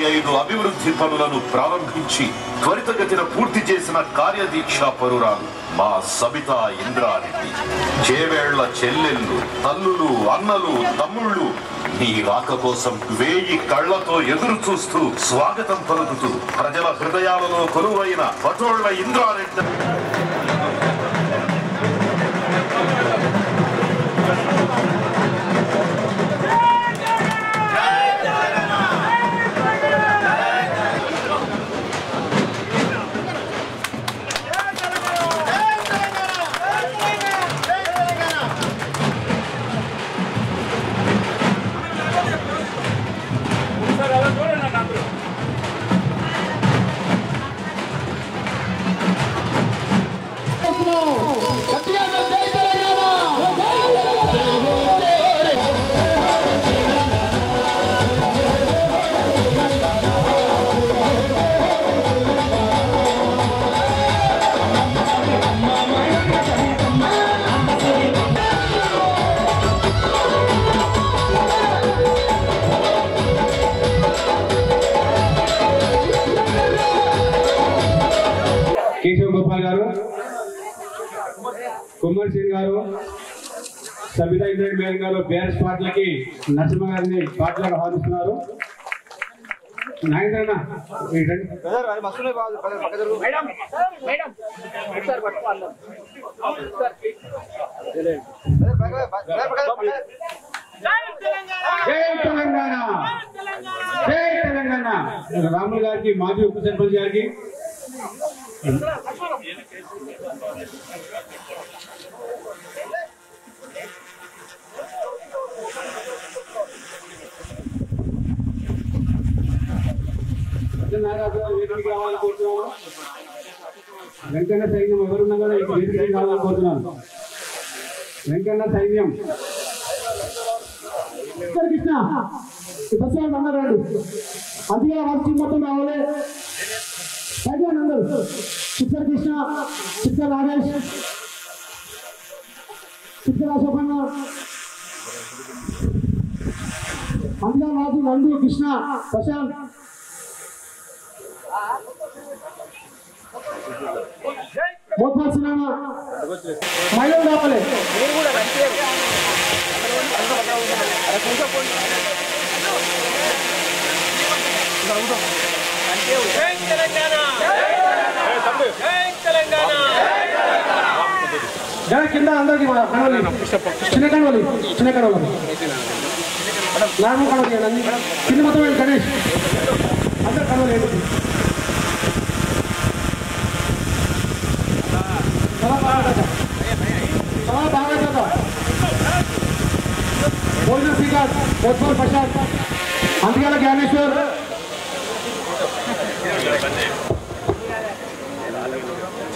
5 అభివృద్ధి పనులను ప్రారంభించి త్వరితగతిన పూర్తి చేసిన కార్యదీక్షా పరురాలు మా సబితా ఇంద్రారెడ్డి. చేవేళ్ల చెల్లెళ్ళు, తల్లులు, అన్నలు, తమ్ముళ్ళు నీ రాక కోసం 1000 కళ్లతో ఎదురు చూస్తూ స్వాగతం పలుకుతూ ప్రజల హృదయాలలో కొలువైన పటోళ్ల ఇంద్రారెడ్డి. కేశవ్ గోపాల్ గారు, కుమార్ సింగ్ గారు, సబితా ఇంద్రారెడ్డి మేడం గారు బీఆర్ఎస్ పార్టీలకి నరసింహ గారిని పార్టీలకు ఆహ్వానిస్తున్నారు. నాగేంద్రన్న జై తెలంగాణ, జై తెలంగాణ. రాములు గారికి, మాజీ ఉప సర్పంచ్ గారికి, వేదికకి రావాలని కోరుతున్నాము. వెంకన్న సైన్యం ఎవరున్నా కూడా వేదికకి రావాలని కోరుతున్నాను. వెంకన్న సైన్యం కృష్ణ బస్సు అన్నారండి. అందుకే వాళ్ళ మొత్తం రావాలి. అందరూ చిత్తర్ కృష్ణ, చిత్తర్ రాజేష్, చిత్తర్ అశోకన్న, అందులో రాజు, నందు, కృష్ణ, ప్రశాంత్, మోత్పాల్ సినిమా మహిళలు రావాలి. కింద అందరికి చిన్న కడవలి, చిన్న కడవలి, నార్మల్ కడవలి అన్ని కింద మొత్తం గణేష్ అందరు కడవలి. భోజన శ్రీకాంత్, మోత్పాల్ ప్రశాంత్, అంతిగాల జ్ఞానేశ్వర్,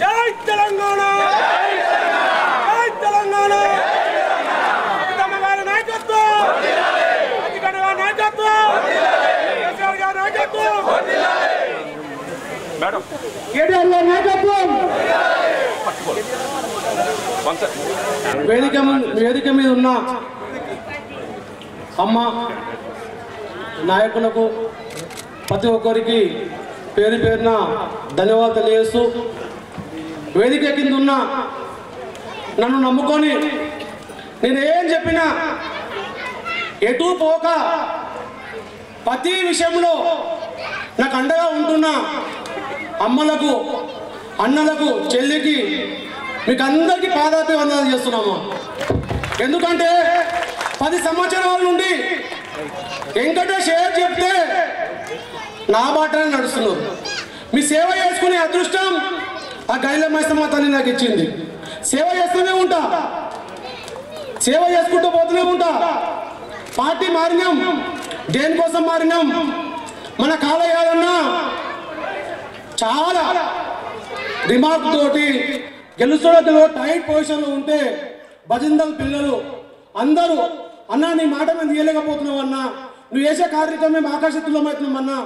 జై తెలంగాణ, జై తెలంగాణ. గారి నాయకత్వం, అధికార నాయకత్వం, కేసీఆర్ గారి నాయకత్వం, కేటీఆర్ గారి నాయకత్వం. వేదిక మీద ఉన్న అమ్మ నాయకులకు ప్రతి ఒక్కరికి పేరు పేరున ధన్యవాదాలు తెలియజేస్తూ, వేదిక కింద ఉన్న నన్ను నమ్ముకొని నేనేం చెప్పినా ఎటు పోక ప్రతి విషయంలో నాకు అండగా ఉంటున్న అమ్మలకు, అన్నలకు, చెల్లికి మీకు అందరికీ పాదాభివందనాలు చేస్తున్నాము. ఎందుకంటే 10 సంవత్సరాల నుండి వెంకటేష్ ఏది చెప్తే నా బాటనే నడుస్తున్నారు. మీ సేవ చేసుకునే అదృష్టం ఆ గైల మైసమ్మ తల్లి నాకు ఇచ్చింది. సేవ చేస్తూనే ఉంటా, సేవ చేసుకుంటూ పోతూనే ఉంటా. పార్టీ మారినాం, దేనికోసం మారినాం? మన కాలయాలన్నా చాలా రిమార్క్ తోటి గెలుస్తున్నలో టైట్ పొజిషన్లో ఉంటే భజందల్ పిల్లలు అందరూ అన్నా నీ మాట మేము తీయలేకపోతున్నావు అన్నా, నువ్వు చేసే కార్యక్రమం మేము ఆకర్షితులం అవుతున్నామన్నా,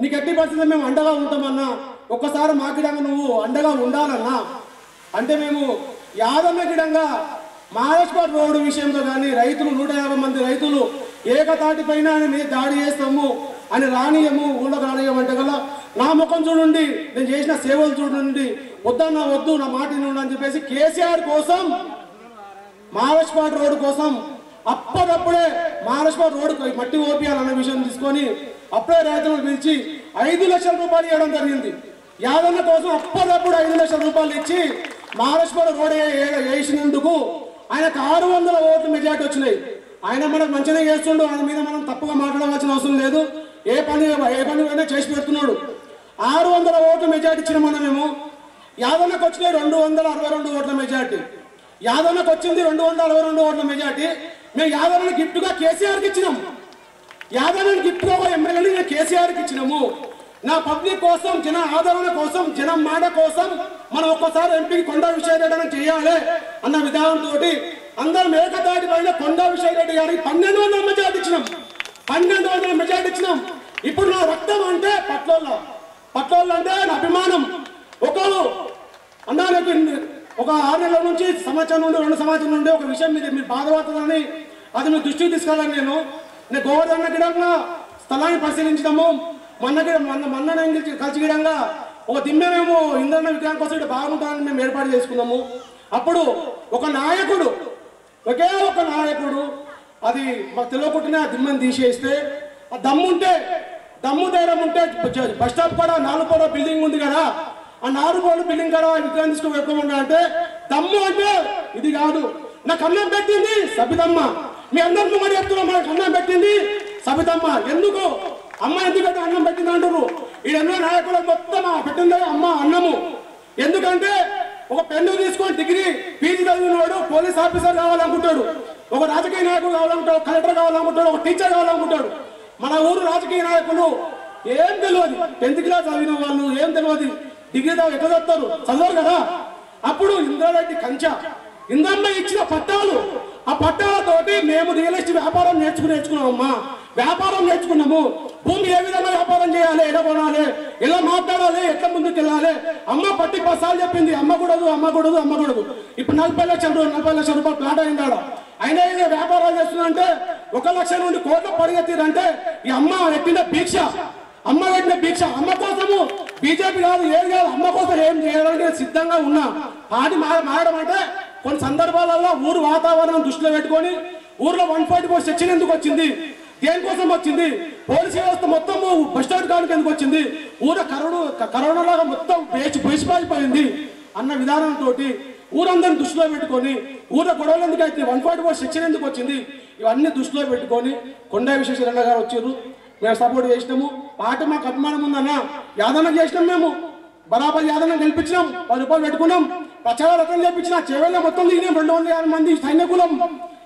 నీకు ఎట్టి పరిస్థితుల్లో మేము అండగా ఉంటామన్నా, ఒక్కసారి మా గిడంగా నువ్వు అండగా ఉండాలన్నా అంటే మేము యాదమ్మ గిడంగా మహారాష్ట్ర రోడ్డు విషయంలో కానీ రైతులు 150 మంది రైతులు ఏకతాటి పైన దాడి చేస్తాము, అని రానియము ఊళ్ళోకి రానియమంటే గల నా ముఖం చూడండి, నేను చేసిన సేవలు చూడండి, వద్దన్నా వద్దు నా మాట వినండి అని చెప్పేసి కేసీఆర్ కోసం మహారాష్ట్ర రోడ్డు కోసం అప్పటికప్పుడే మహారాష్ట్ర రోడ్డు మట్టి ఓపియాలన్న విషయం తీసుకొని అప్పుడే రైతులను పిలిచి 5 లక్షల రూపాయలు ఇవ్వడం జరిగింది. యాదన్న కోసం అప్పటికప్పుడు 5 లక్షల రూపాయలు ఇచ్చి మహారాష్ట్ర రోడ్ వేసినందుకు ఆయనకు 600 ఓట్లు మెజార్టీ వచ్చినాయి. ఆయన మనకు మంచిగా చేస్తుండు, ఆయన మీద మనం తప్పుగా మాట్లాడవలసిన అవసరం లేదు. ఏ పని అయినా చేసి పెడుతున్నాడు. 600 ఓట్లు మెజార్టీ ఇచ్చిన మేము. యాదన్నకు వచ్చినాయి 262 ఓట్ల మెజార్టీ. యాదన్నకు వచ్చింది 262 ఓట్ల మెజార్టీ. మేము యాదన్న గిఫ్ట్గా కేసీఆర్కి ఇచ్చినాం. యాదన్న గిఫ్ట్గా ఒక ఎమ్మెల్యేని నేను కేసీఆర్కి ఇచ్చినాము. నా పబ్లిక్ కోసం, జన ఆదరణ కోసం, జనం మాట కోసం మనం ఒక్కసారి ఎంపీకి కొండా విజయరెడ్డి చేయాలి అన్న విధానంతో అందరం ఏకదాటి పైన కొండా విజయరెడ్డి గారికి 1200 మెజార్టీ ఇచ్చినాం. 1200 మెజార్టీ ఇచ్చినాం. ఇప్పుడు నా రక్తం అంటే పట్లోళ్ళు అంటే నా అభిమానం. ఒకరు అన్నా ఒక 6 నెలల నుంచి సంవత్సరం నుండి 2 సంవత్సరాల నుండి ఒక విషయం మీద మీరు బాధపడుతుందని అది మీరు దృష్టికి తీసుకెళ్ళాను. నేను గోవర్ధన గిడంగా స్థలాన్ని పరిశీలించడము, మొన్న కలిసి గిడంగా ఒక దిమ్మెమేమో ఇంద్రన్న విగ్రహం కోసం ఇక్కడ బాగుంటుందని మేము ఏర్పాటు చేసుకున్నాము. అప్పుడు ఒక నాయకుడు, ఒకే ఒక నాయకుడు అది మాకు తెలియకుండానే ఆ దిమ్మని తీసేస్తే, ఆ దమ్ము ధైర్యం ఉంటే బస్ స్టాప్ కూడా 4 పోడ బిల్డింగ్ ఉంది కదా, ఆ 4 పోడ బిల్డింగ్ కూడా విగ్రహం తీసుకుని పెట్టుకోమన్నా అంటే దమ్ము అంటే ఇది కాదు. నాకు అన్నం పెట్టింది సబితమ్మ. మీ అందరికీ మరి చెప్తున్నా, మనకు అన్నం పెట్టింది సబితమ్మ. ఎందుకు అమ్మ ఎందుకంటే అన్నం పెట్టింది అంటారు. ఈ ఎన్నో నాయకులు మొత్తం పెట్టిందే అమ్మ అన్నము. ఎందుకంటే ఒక పెన్ను తీసుకొని డిగ్రీ పీజీ చదివినవాడు పోలీస్ ఆఫీసర్ కావాలనుకుంటాడు, ఒక రాజకీయ నాయకుడు కావాలనుకుంటాడు, కలెక్టర్ కావాలనుకుంటాడు, ఒక టీచర్ కావాలనుకుంటాడు. మన ఊరు రాజకీయ నాయకులు ఏం తెలియదు, 10th క్లాస్ చదివిన వాళ్ళు ఏం తెలియదు, డిగ్రీ దాకా ఎట్లా చదువుతారు, చదవరు కదా. అప్పుడు ఇంద్రారెడ్డి కంచా ఇంద్రమ్మ ఇచ్చిన పట్టాలు, ఆ పట్టాలతోటి మేము రియల్ ఎస్టేట్ వ్యాపారం నేర్చుకున్నామమ్మా. వ్యాపారం నేర్చుకున్నాము. భూమి ఏ విధంగా వ్యాపారం చేయాలి, ఎలా కొనాలి, ఎలా మాట్లాడాలి, ఎట్లా ముందుకు వెళ్ళాలి. అమ్మ పట్టి 10 సార్లు చెప్పింది అమ్మకూడదు. ఇప్పుడు 40 లక్షల రూపాయలు ప్లాట్ అయిందాడ. అయినా ఏదో వ్యాపారాలు చేస్తుందంటే 1 లక్ష నుండి కోట్ల పరిగెత్తిరంటే ఈ అమ్మ పెట్టిన భిక్ష. అమ్మ కోసము బీజేపీ కాదు, ఏది కాదు, అమ్మ కోసం ఏం చేయడానికి సిద్ధంగా ఉన్నా. పార్టీ మారడం అంటే కొన్ని సందర్భాలలో ఊరు వాతావరణం దృష్టిలో పెట్టుకొని ఊర్లో 144 సెక్షన్ ఎందుకు వచ్చింది, దేనికోసం వచ్చింది, పోలీసు వ్యవస్థ మొత్తం బస్ స్టాండ్ కాడికి ఎందుకు వచ్చింది, కరోనా లాగా మొత్తం బేసిపోయింది అన్న విధానంతో ఊరందరిని దృష్టిలో పెట్టుకొని ఊళ్ళో గొడవలు ఎందుకు అయితే 144 సెక్షన్ ఎందుకు వచ్చింది, ఇవన్నీ దృష్టిలో పెట్టుకొని కొండా విశ్వేశ్వరయ్య గారు వచ్చారు. మేము సపోర్ట్ చేసినాము. పార్టీ మాకు అభిమానం ఉందన్న. యాదన్న చేసినాం, మేము బరాబర్ యాదన్న గెలిపించినాం, 10 రూపాయలు పెట్టుకున్నాం, ప్రచార రకం చేపించిన చెవెళ్ళ మొత్తం దిగినాం. 250 మంది సైనికులం.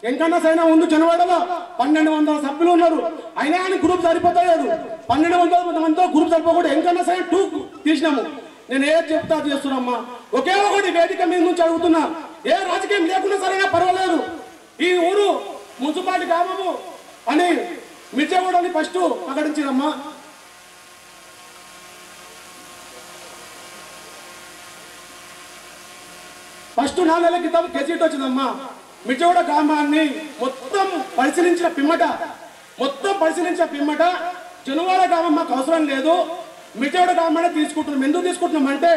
ఎంకన్నా సైన్యం ఉంది జనవాడలో 1200 సభ్యులు ఉన్నారు. అయినా కానీ గ్రూప్ సరిపోతాడు. 1200 మందితో గ్రూప్ సరిపోకూడదు. ఎంకన్నా సైన్ 2 తీసినాము. నేను ఏది చెప్తా చేస్తున్నామ్మా. ఒకే ఒకటి వేదిక మీద నుంచి అడుగుతున్నా, ఏ రాజకీయం లేకున్నా సరైనా పర్వాలేదు, ఈ ఊరు మున్సిపాలిటీ గ్రామము అని మిర్చగూడని ఫస్ట్ ప్రకటించినమ్మా. ఫస్ట్ 4 నెలల క్రితం గెజిట్ వచ్చిందమ్మా. మిర్చగూడ గ్రామాన్ని మొత్తం పరిశీలించిన పిమ్మట జనువాడ గ్రామం మాకు అవసరం లేదు, మిర్చగూడ గ్రామాన్ని తీసుకుంటున్నాం. ఎందుకు తీసుకుంటున్నాం అంటే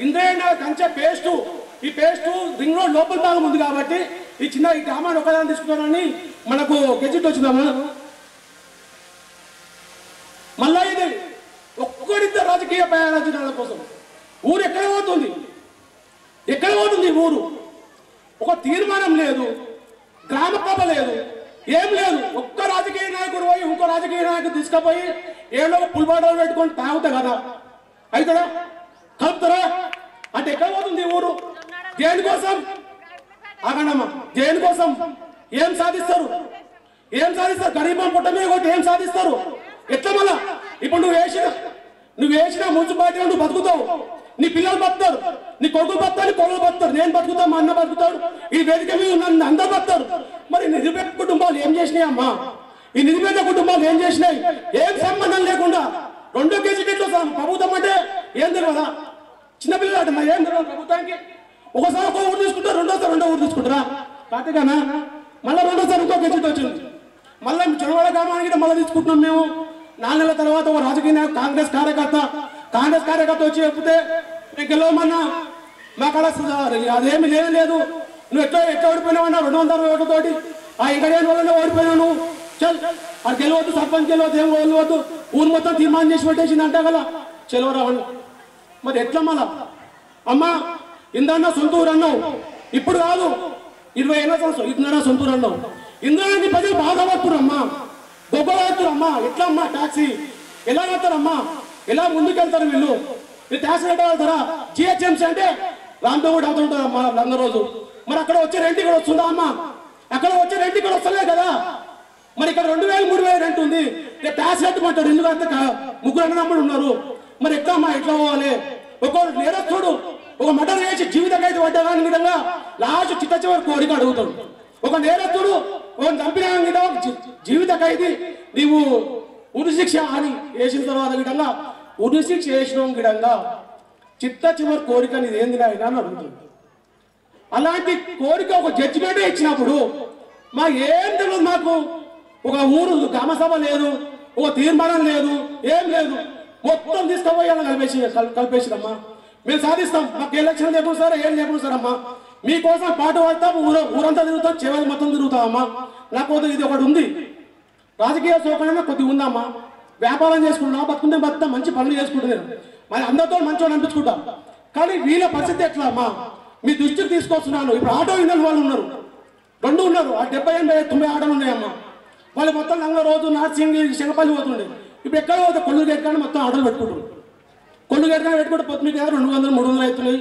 ఇంద్రయ్య కంచె పేస్టు, ఈ పేస్టు రింగ్ రోడ్ లోపల భాగం ఉంది కాబట్టి ఈ గ్రామాన్ని ఒకదాన్ని తీసుకుంటానని మనకు గెజిట్ వచ్చిందమ్మా. మళ్ళా ఇది ఒక్కడిద్దరు రాజకీయ ప్రయోజనాల కోసం ఊరు ఎక్కడ పోతుంది ఊరు? ఒక తీర్మానం లేదు, గ్రామ సభ లేదు, ఏం లేదు. ఒక్క రాజకీయ నాయకుడు పోయి ఇంకో రాజకీయ నాయకుడు తీసుకుపోయి ఏదో పుల్బాటలు పెట్టుకొని తాగుతా కదా, అవుతారా, కలుపుతారా అంటే ఎక్కడ పోతుంది ఊరు? దేనికోసం ఆగండమ్మా, దేనికోసం? ఏం సాధిస్తారు? గరీబం పుట్ట మీద కొట్టి ఏం సాధిస్తారు? ఎట్లా మళ్ళా? ఇప్పుడు నువ్వు వేసిన మున్సిపాలిటీ నువ్వు బతుకుతావు, నీ పిల్లలు బతుకుతారు, నీ కొడుకులు బతుకుతారు, నీ కొడుకులు బతుకుతారు, నేను బతుకుతా, మా అన్న బతుకుతాడు, ఈ వేదిక మీద ఉన్న అందరు బతుకుతారు. మరి నిరుపేద కుటుంబాలు ఏం చేసినాయి అమ్మా? ఈ నిరుపేద కుటుంబాలు ఏం చేసినాయి? ఏం సంబంధం లేకుండా 2 కేజీలో ప్రభుత్వం అంటే ఏం తెలియదా? చిన్నపిల్లలు అంటే మరి ఏం తెలియదు ప్రభుత్వానికి? ఒకసారి ఒక ఊరు తీసుకుంటారు, రెండోసారి 2వ ఊరు తీసుకుంటారా? కాకపోతేనా మళ్ళీ 2వ సారి ఇంకో కేజీ వచ్చింది. మళ్ళీ జనవాడ గ్రామానికి మళ్ళీ తీసుకుంటున్నాం మేము. 4 నెలల తర్వాత ఒక రాజకీయ కాంగ్రెస్ కార్యకర్త వచ్చి చెప్తే నేను గెలవమన్నా మాకు అదేమి లేదు నువ్వు ఎట్లా ఓడిపోయినావన్నా 260 ఓట్లతోటి ఆ ఇంకడేని వల్ల ఓడిపోయినాను చల్ అది గెలవద్దు సర్పంచ్ గెలవద్దు ఏం గెలవద్దు ఊరు మొత్తం తీర్మానం చేసి పెట్టేసింది అంటే కదా చెలవరావని మరి ఎట్లా మళ్ళా అమ్మా ఇందన్నా సొంత ఊరు అన్నావు ఇప్పుడు కాదు 20 ఏళ్ళ సంవత్సరం ఇందన్నా సొంత ఊరు అన్నావు ఇంద్రాన్ని ప్రజలు బాధపడుతురమ్మా గొప్పవాడుతురమ్మా ఎట్లా అమ్మా ట్యాక్సీ ఎలా కడతారమ్మా ఎలా ముందుకెళ్తారు వీళ్ళు ట్యాక్సీ కట్టగలుగుతారా జిహెచ్ఎంసీ అంటే రాందేవుడు అవుతుంటారమ్మా లంగ రోజు మరి అక్కడ వచ్చే రెంట్ ఇక్కడ వస్తుందా అమ్మా అక్కడ వచ్చే రెంట్ ఇక్కడ వస్తలే కదా మరి ఇక్కడ 2000 3000 రెంట్ ఉంది ట్యాక్స్ కట్టమంటారు ఎందుకంటే 3 అన్నదమ్ములు ఉన్నారు మరి ఎట్లా అమ్మా ఎట్లా పోవాలి ఒక నేరస్తుడు ఒక మర్డర్ చేసి జీవిత ఖైదు పడ్డా విధంగా లాస్ట్ చిట్ట చివరి కోరిక అడుగుతాడు ఒక నేరస్తుడు ఒక చంపిన జీవిత ఖైదీ నీవు ఉరిశిక్ష అని వేసిన తర్వాత విధంగా ఉరిశిక్ష వేసిన విధంగా చిట్ట చివరి కోరిక నీది ఏంది నాయన అని అడుగుతుంది అలాంటి కోరిక ఒక జడ్జిమెంట్ ఇచ్చినప్పుడు మా ఏం తెలియదు మాకు ఒక ఊరు గ్రామసభ లేదు ఒక తీర్మానం లేదు ఏం లేదు మొత్తం తీసుకుపోయాలని కలిపేసిరమ్మా మేము సాధిస్తాం మాకు ఎలక్షన్ లేకుండా సార్ ఏం లేకుండా సార్ అమ్మా మీకోసం పాటు పడతాం ఊరంతా తిరుగుతాం చెవులు మొత్తం తిరుగుతామమ్మా నాకు ఇది ఒకటి ఉంది రాజకీయ సౌకర్యంగా కొద్దిగా ఉందమ్మా వ్యాపారం చేసుకుంటున్నా బతుకుంటే బతుకుతా మంచి పనులు చేసుకుంటున్నాను మరి అందరితో మంచిగా అనిపించుకుంటా కానీ వీళ్ళ పరిస్థితి ఎట్లా అమ్మా మీ దృష్టికి తీసుకొస్తున్నాను ఇప్పుడు ఆటో ఇంజన్ వాళ్ళు ఉన్నారు 2 ఉన్నారు ఆ 70 80 90 ఆటోలు ఉన్నాయమ్మా వాళ్ళు మొత్తం లంగ రోజు నార్సింగ్ శంగపల్లి పోతుండే ఇప్పుడు ఎక్కడ పోతే కొల్లు గేట్ మొత్తం ఆటోలు పెట్టుకుంటారు కొల్లు గేట్ పెట్టుకుంటే పొత్తు మీకు 200 300 అవుతున్నాయి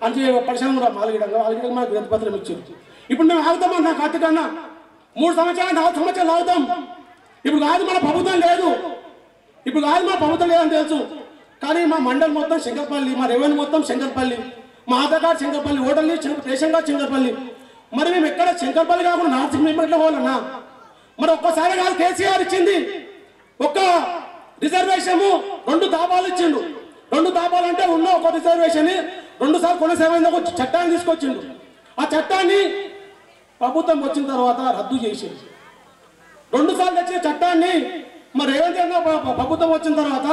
అంటే పరిశ్రమ వాళ్ళకి మాకు వినతిపత్రం ఇచ్చారు ఇప్పుడు మేము ఆగుతామన్నా కార్తీకన్నా 3 సంవత్సరాలు 4 సంవత్సరాలు ఆగుతాం ఇప్పుడు కాదు మన ప్రభుత్వం లేదు ఇప్పుడు కాదు మా ప్రభుత్వం లేదని తెలుసు కానీ మా మండలి మొత్తం శంకర్పల్లి మా రెవెన్యూ మొత్తం శంకర్పల్లి మా ఆధార్ కార్డు శంకర్పల్లి ఓటర్లు రేషన్ కార్డు శంకర్పల్లి మరి మేము ఎక్కడ శంకర్పల్లి కాకుండా నార్సింగ్ మేము ఎట్లా పోవాలన్నా మరి ఒక్కసారి కాదు కేసీఆర్ ఇచ్చింది ఒక్క రిజర్వేషన్ 2 దాబాలు ఇచ్చిండు 2 దాబాలు అంటే ఉన్న ఒక రిజర్వేషన్ 2 సార్లు కొనసాగింది ఒక చట్టాన్ని తీసుకొచ్చిండు ఆ చట్టాన్ని ప్రభుత్వం వచ్చిన తర్వాత రద్దు చేసింది 2 సార్లు తెచ్చిన చట్టాన్ని మరి రేవంత్ రెడ్డి ప్రభుత్వం వచ్చిన తర్వాత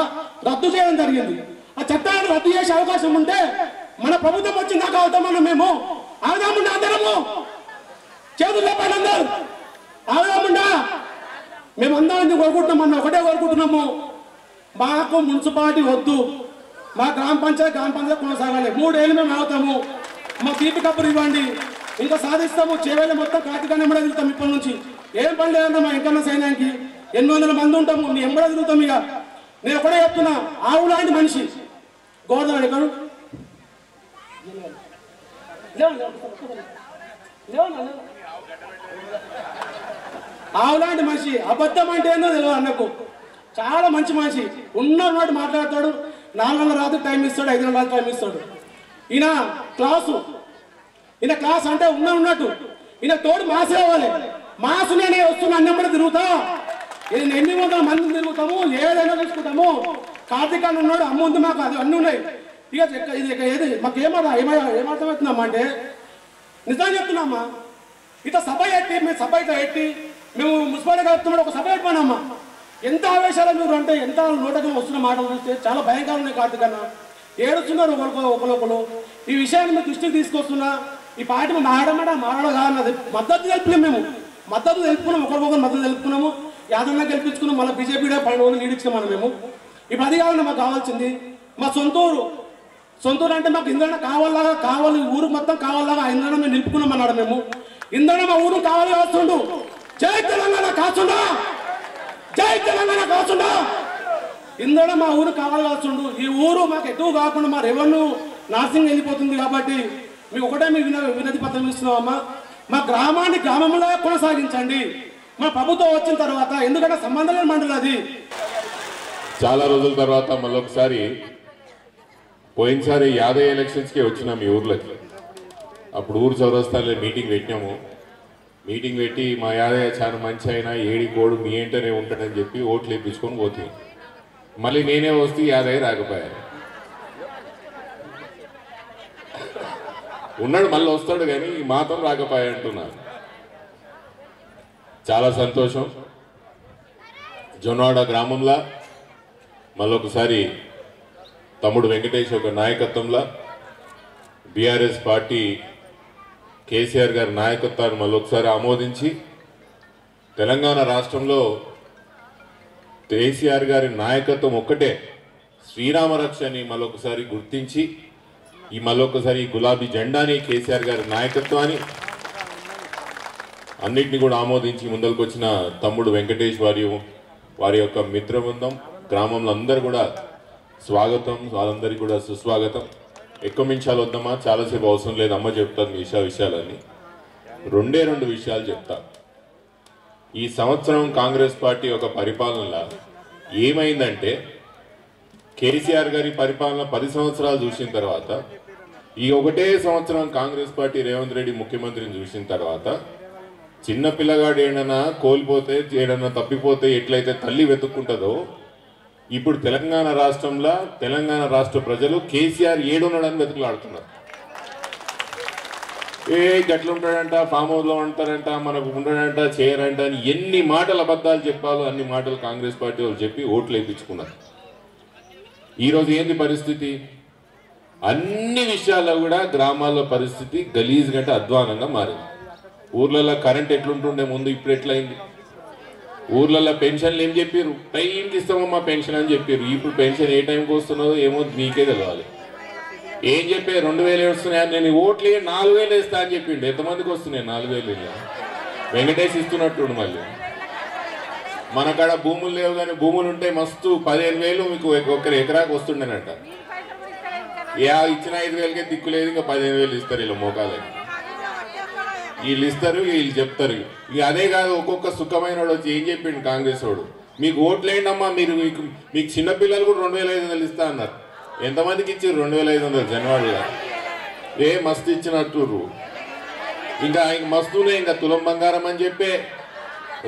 రద్దు చేయడం జరిగింది ఆ చట్టాన్ని రద్దు చేసే అవకాశం ఉంటే మన ప్రభుత్వం వచ్చిందాకా అవుతామన్నా మేము ఆదాముండా అందరము చేతుల్లో పైనందరు ఆదాముండా మేము అందరం కోరుకుంటున్నామన్నా ఒకటే కోరుకుంటున్నాము మాకు మున్సిపాలిటీ వద్దు మా గ్రామ పంచాయతీ కొనసాగాలి 3 ఏళ్ళు మేము ఆగుతాము మా తీపి కప్పులు ఇవ్వండి ఇంకా సాధిస్తాము చేవేళ్ళు మొత్తం కార్తీకాన్ని ఎంబడ తిరుగుతాం ఇప్పటి నుంచి ఏం పని లేదన్నా మా ఇంకన్నా సైన్యానికి 800 మంది ఉంటాము నీ ఎంబడ తిరుగుతాం ఇక నేను ఒకటే చెప్తున్నా ఆవు లాంటి మనిషి గోవర్ధన్ ఎక్కడ ఆవు లాంటి మనిషి అబద్ధం అంటే ఏందో తెలియదు అన్నకు చాలా మంచి మనిషి ఉన్నమాట మాట్లాడతాడు 4 నెలల రాత్రి టైం ఇస్తాడు 5 నెలల టైం ఇస్తాడు ఈయన క్లాస్ అంటే ఉన్నట్టు ఈయన తోడు మాసు కావాలి మాసు నేనే వస్తున్నా అన్నప్పుడు తిరుగుతా 800 మంది తిరుగుతాము ఏదైనా తీసుకుంటాము కార్తీకాన్ని ఉన్నాడు అమ్మ ఉంది మాకు అది అన్నీ ఉన్నాయి ఇక ఇది ఏది మాకు ఏమర్థమవుతున్నామా అంటే నిజంగా చెప్తున్నామా ఇట్లా సభ ఎట్టి మేము సభ ఇట్లా ఎట్టి మేము మున్సిపాలిటీ కలుపుతున్నాడు ఒక సభ పెట్టిపోయినామా ఎంత ఆవేశాలు మీరు అంటే ఎంత నోటగా వస్తున్న మాటలు చూస్తే చాలా భయంకరంగా ఉన్నాయి కార్తీకన్నా ఏడుస్తున్నారు ఒకరు ఈ విషయాన్ని మేము దృష్టికి తీసుకొస్తున్నా ఈ పార్టీ మారడం కాదన్నది మద్దతు తెలుపులేము మేము మద్దతు తెలుపుకున్నాం ఒకరికొకరు మద్దతు తెలుపుకున్నాము యాదన్నా గెలిపించుకున్నాం మళ్ళీ బీజేపీ 12 రోజులు లీడించుకున్నాం మేము ఇప్పుడు అది కావాలన్నా మాకు కావాల్సింది మా సొంతూరు అంటే మాకు ఇంధన కావాలి ఊరు మొత్తం కావాలగా ఇంధనం మేము నిలుపుకున్నాం అన్నాడు మేము ఇంధనం మా ఊరు కావాలి కాస్తుండు జై తెలంగాణ కాస్తుండా జై తెలంగాణ కాస్తుండా ఇంధనం మా ఊరు కావాలి కాస్తుండు ఈ ఊరు మాకు ఎక్కువ కాకుండా మా రెవెన్యూ నార్సింగ్ వెళ్ళిపోతుంది కాబట్టి మీకు ఒకటే మీ వినతి పత్రం ఇస్తున్నామమ్మా మా గ్రామాన్ని గ్రామంలో కొనసాగించండి మా ప్రభుత్వం వచ్చిన తర్వాత ఎందుకంటే సంబంధం లేని మండలి అది చాలా రోజుల తర్వాత మళ్ళొకసారి పోయినసారి యాదయ్య ఎలక్షన్స్కి వచ్చినాం మీ ఊర్లోకి అప్పుడు ఊరు చౌరస్తాలో మీటింగ్ పెట్టినాము మీటింగ్ పెట్టి మా యాదయ్య చాలా మంచి అయినా ఏడి కోడు మీ ఏంటనే ఉంటాడని చెప్పి ఓట్లు వేయించుకొని పోతుంది మళ్ళీ నేనే వస్తే యాదయ్య రాకపోయాను ఉన్నాడు మళ్ళీ వస్తాడు కానీ మాత్రం రాకపోయా అంటున్నాను చాలా సంతోషం జొన్నవాడ గ్రామంలో మళ్ళొకసారి తమ్ముడు వెంకటేష్ ఒక నాయకత్వంలో బీఆర్ఎస్ పార్టీ కేసీఆర్ గారి నాయకత్వాన్ని మళ్ళొకసారి ఆమోదించి తెలంగాణ రాష్ట్రంలో కేసీఆర్ గారి నాయకత్వం ఒక్కటే శ్రీరామ రక్షని మళ్ళొకసారి గుర్తించి మళ్ళొకసారి గులాబీ జెండాని కేసీఆర్ గారి నాయకత్వాన్ని అన్నిటిని కూడా ఆమోదించి ముందరకు వచ్చిన తమ్ముడు వెంకటేష్ వారి యొక్క మిత్ర బృందం గ్రామంలో అందరూ కూడా స్వాగతం, వాళ్ళందరికీ కూడా సుస్వాగతం. ఎక్కువ నిమిషాలు వద్దామా, చాలాసేపు అవసరం లేదు, అమ్మ చెప్తాను విషయాలన్నీ. రెండు విషయాలు చెప్తా. ఈ సంవత్సరం కాంగ్రెస్ పార్టీ ఒక పరిపాలనలో ఏమైందంటే కేసీఆర్ గారి పరిపాలన 10 సంవత్సరాలు చూసిన తర్వాత ఈ ఒకటే సంవత్సరం కాంగ్రెస్ పార్టీ రేవంత్ రెడ్డి ముఖ్యమంత్రిని చూసిన తర్వాత చిన్న పిల్లగాడు ఏడన్నా కోల్పోతే ఏడన్నా తప్పిపోతే ఎట్లయితే తల్లి వెతుక్కుంటుందో ఇప్పుడు తెలంగాణ రాష్ట్రంలో తెలంగాణ రాష్ట్ర ప్రజలు కేసీఆర్ ఏడున్నాడని వెతుకులాడుతున్నారు. గట్ల ఉంటాడంట, ఫామ్ హౌస్లో ఉంటారంట, మనకు ఉండడంట, చేయరంట అని ఎన్ని మాటలు అబద్ధాలు చెప్పాలో అన్ని మాటలు కాంగ్రెస్ పార్టీ వాళ్ళు చెప్పి ఓట్లు వేయించుకున్నారు. ఈరోజు ఏంది పరిస్థితి? అన్ని విషయాల్లో కూడా గ్రామాల్లో పరిస్థితి గలీజ్ గంటే అధ్వానంగా మారింది. ఊర్లలో కరెంట్ ఎట్లుంటుండే ముందు, ఇప్పుడు ఎట్లయింది? ఊర్లలో పెన్షన్లు ఏం చెప్పారు? టైంకి ఇస్తామమ్మా పెన్షన్ అని చెప్పారు. ఇప్పుడు పెన్షన్ ఏ టైంకి వస్తున్నదో ఏమో మీకే తెలవాలి. ఏం చెప్పే 2000 వస్తున్నాయి, నేను ఓట్లు 4000 వేస్తా అని చెప్పిండు. ఎంతమందికి వస్తున్నాయి 4000? వెంకటేష్ ఇస్తున్నట్టు. మళ్ళీ మన కాడ భూములు లేవు, కానీ భూములు ఉంటే మస్తు 15,000 మీకు ఒకరి ఎకరాకు వస్తుండేనట. ఇచ్చిన 5,000కే దిక్కు లేదు, ఇంకా 15,000 ఇస్తారు వీళ్ళు మోకాలని. వీళ్ళు ఇస్తారు, వీళ్ళు చెప్తారు. ఇక అదే కాదు, ఒక్కొక్క సుఖమైన వాడు వచ్చి ఏం చెప్పిండు కాంగ్రెస్ వాడు, మీకు ఓట్లు వేయండమ్మా, మీకు చిన్నపిల్లలు కూడా 2,500 ఇస్తా అన్నారు. ఎంతమందికి ఇచ్చారు 2,500? జనవరిలో మస్తు ఇచ్చినట్టు. ఇంకా మస్తునే, ఇంకా తులం బంగారం అని చెప్పే